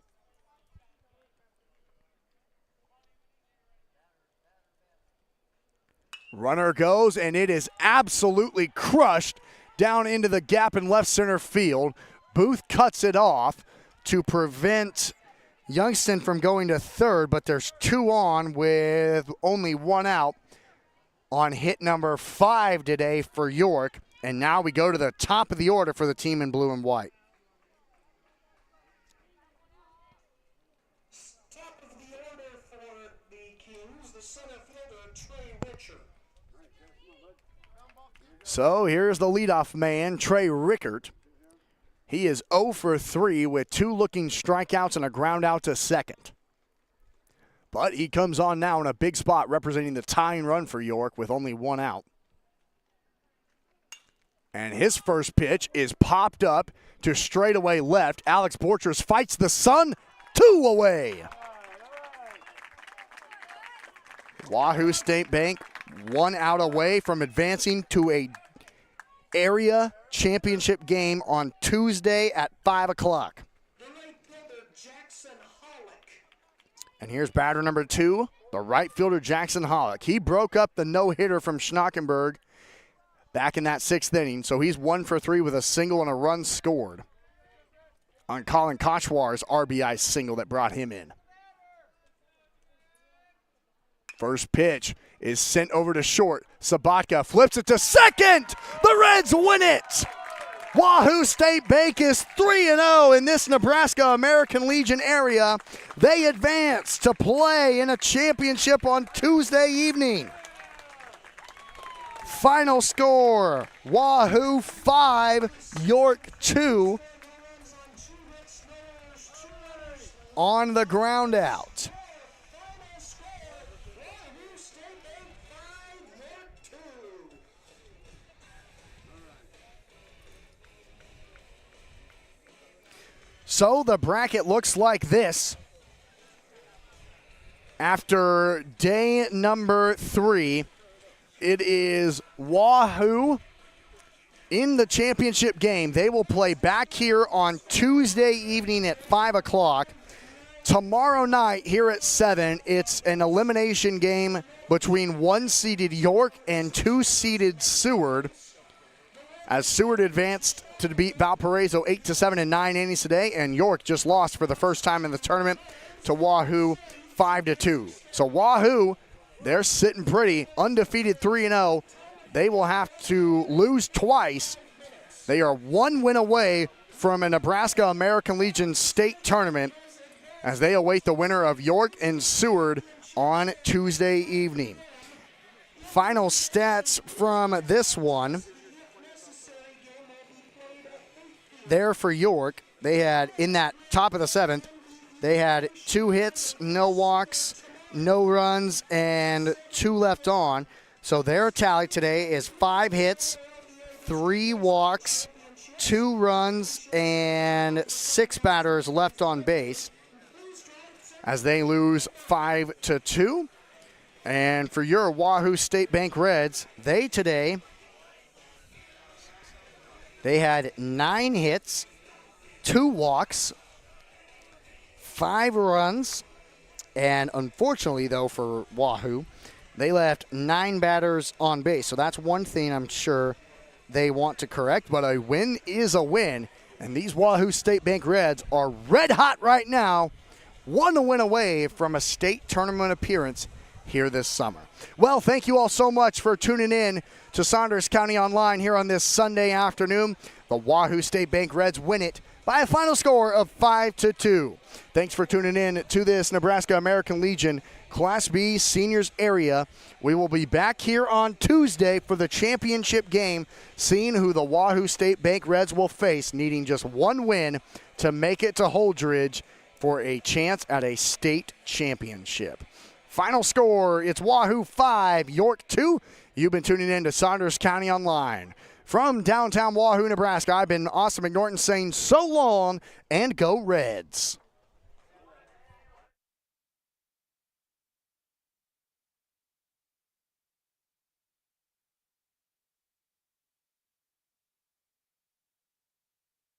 Runner goes, and it is absolutely crushed down into the gap in left center field. Booth cuts it off to prevent Youngston from going to third, but there's 2 on with only 1 out on hit number 5 today for York. And now we go to the top of the order for the team in blue and white. Top of the order for the Kings, the center fielder, Trey Richard. So here's the leadoff man, Trey Rickert. He is 0 for 3 with 2 looking strikeouts and a ground out to second. But he comes on now in a big spot representing the tying run for York with only 1 out. And his first pitch is popped up to straightaway left. Alex Borchers fights the sun, 2 away. Wahoo State Bank 1 out away from advancing to a area championship game on Tuesday at 5 o'clock. And here's batter number 2, the right fielder Jackson Hollick. He broke up the no-hitter from Schnockenberg back in that 6th inning, so he's 1 for 3 with a single and a run scored on Colin Kochwar's RBI single that brought him in. First pitch is sent over to short. Sabatka flips it to second. The Reds win it. Wahoo State Bank is 3-0 in this Nebraska American Legion area. They advance to play in a championship on Tuesday evening. Final score, Wahoo 5, York 2 on the ground out. So the bracket looks like this. After day number 3, it is Wahoo in the championship game. They will play back here on Tuesday evening at 5 o'clock. Tomorrow night here at 7, it's an elimination game between 1-seeded York and 2-seeded Seward. As Seward advanced to beat Valparaiso 8-7 in 9 innings today, and York just lost for the first time in the tournament to Wahoo 5-2. So Wahoo, they're sitting pretty, undefeated 3-0. They will have to lose twice. They are 1 win away from a Nebraska American Legion state tournament as they await the winner of York and Seward on Tuesday evening. Final stats from this one. There for York, they had, in that top of the 7th, they had 2 hits, no walks, no runs, and 2 left on. So their tally today is 5 hits, 3 walks, 2 runs, and 6 batters left on base as they lose 5-2. And for your Wahoo State Bank Reds, they had 9 hits, 2 walks, 5 runs, and unfortunately, though, for Wahoo, they left 9 batters on base. So that's one thing I'm sure they want to correct, but a win is a win, and these Wahoo State Bank Reds are red hot right now, 1 win away from a state tournament appearance here this summer. Well, thank you all so much for tuning in to Saunders County Online here on this Sunday afternoon. The Wahoo State Bank Reds win it by a final score of 5-2. Thanks for tuning in to this Nebraska American Legion Class B Seniors area. We will be back here on Tuesday for the championship game, seeing who the Wahoo State Bank Reds will face, needing just 1 win to make it to Holdridge for a chance at a state championship. Final score, it's Wahoo 5, York 2. You've been tuning in to Saunders County Online. From downtown Wahoo, Nebraska, I've been Austin McNorton saying so long and go Reds.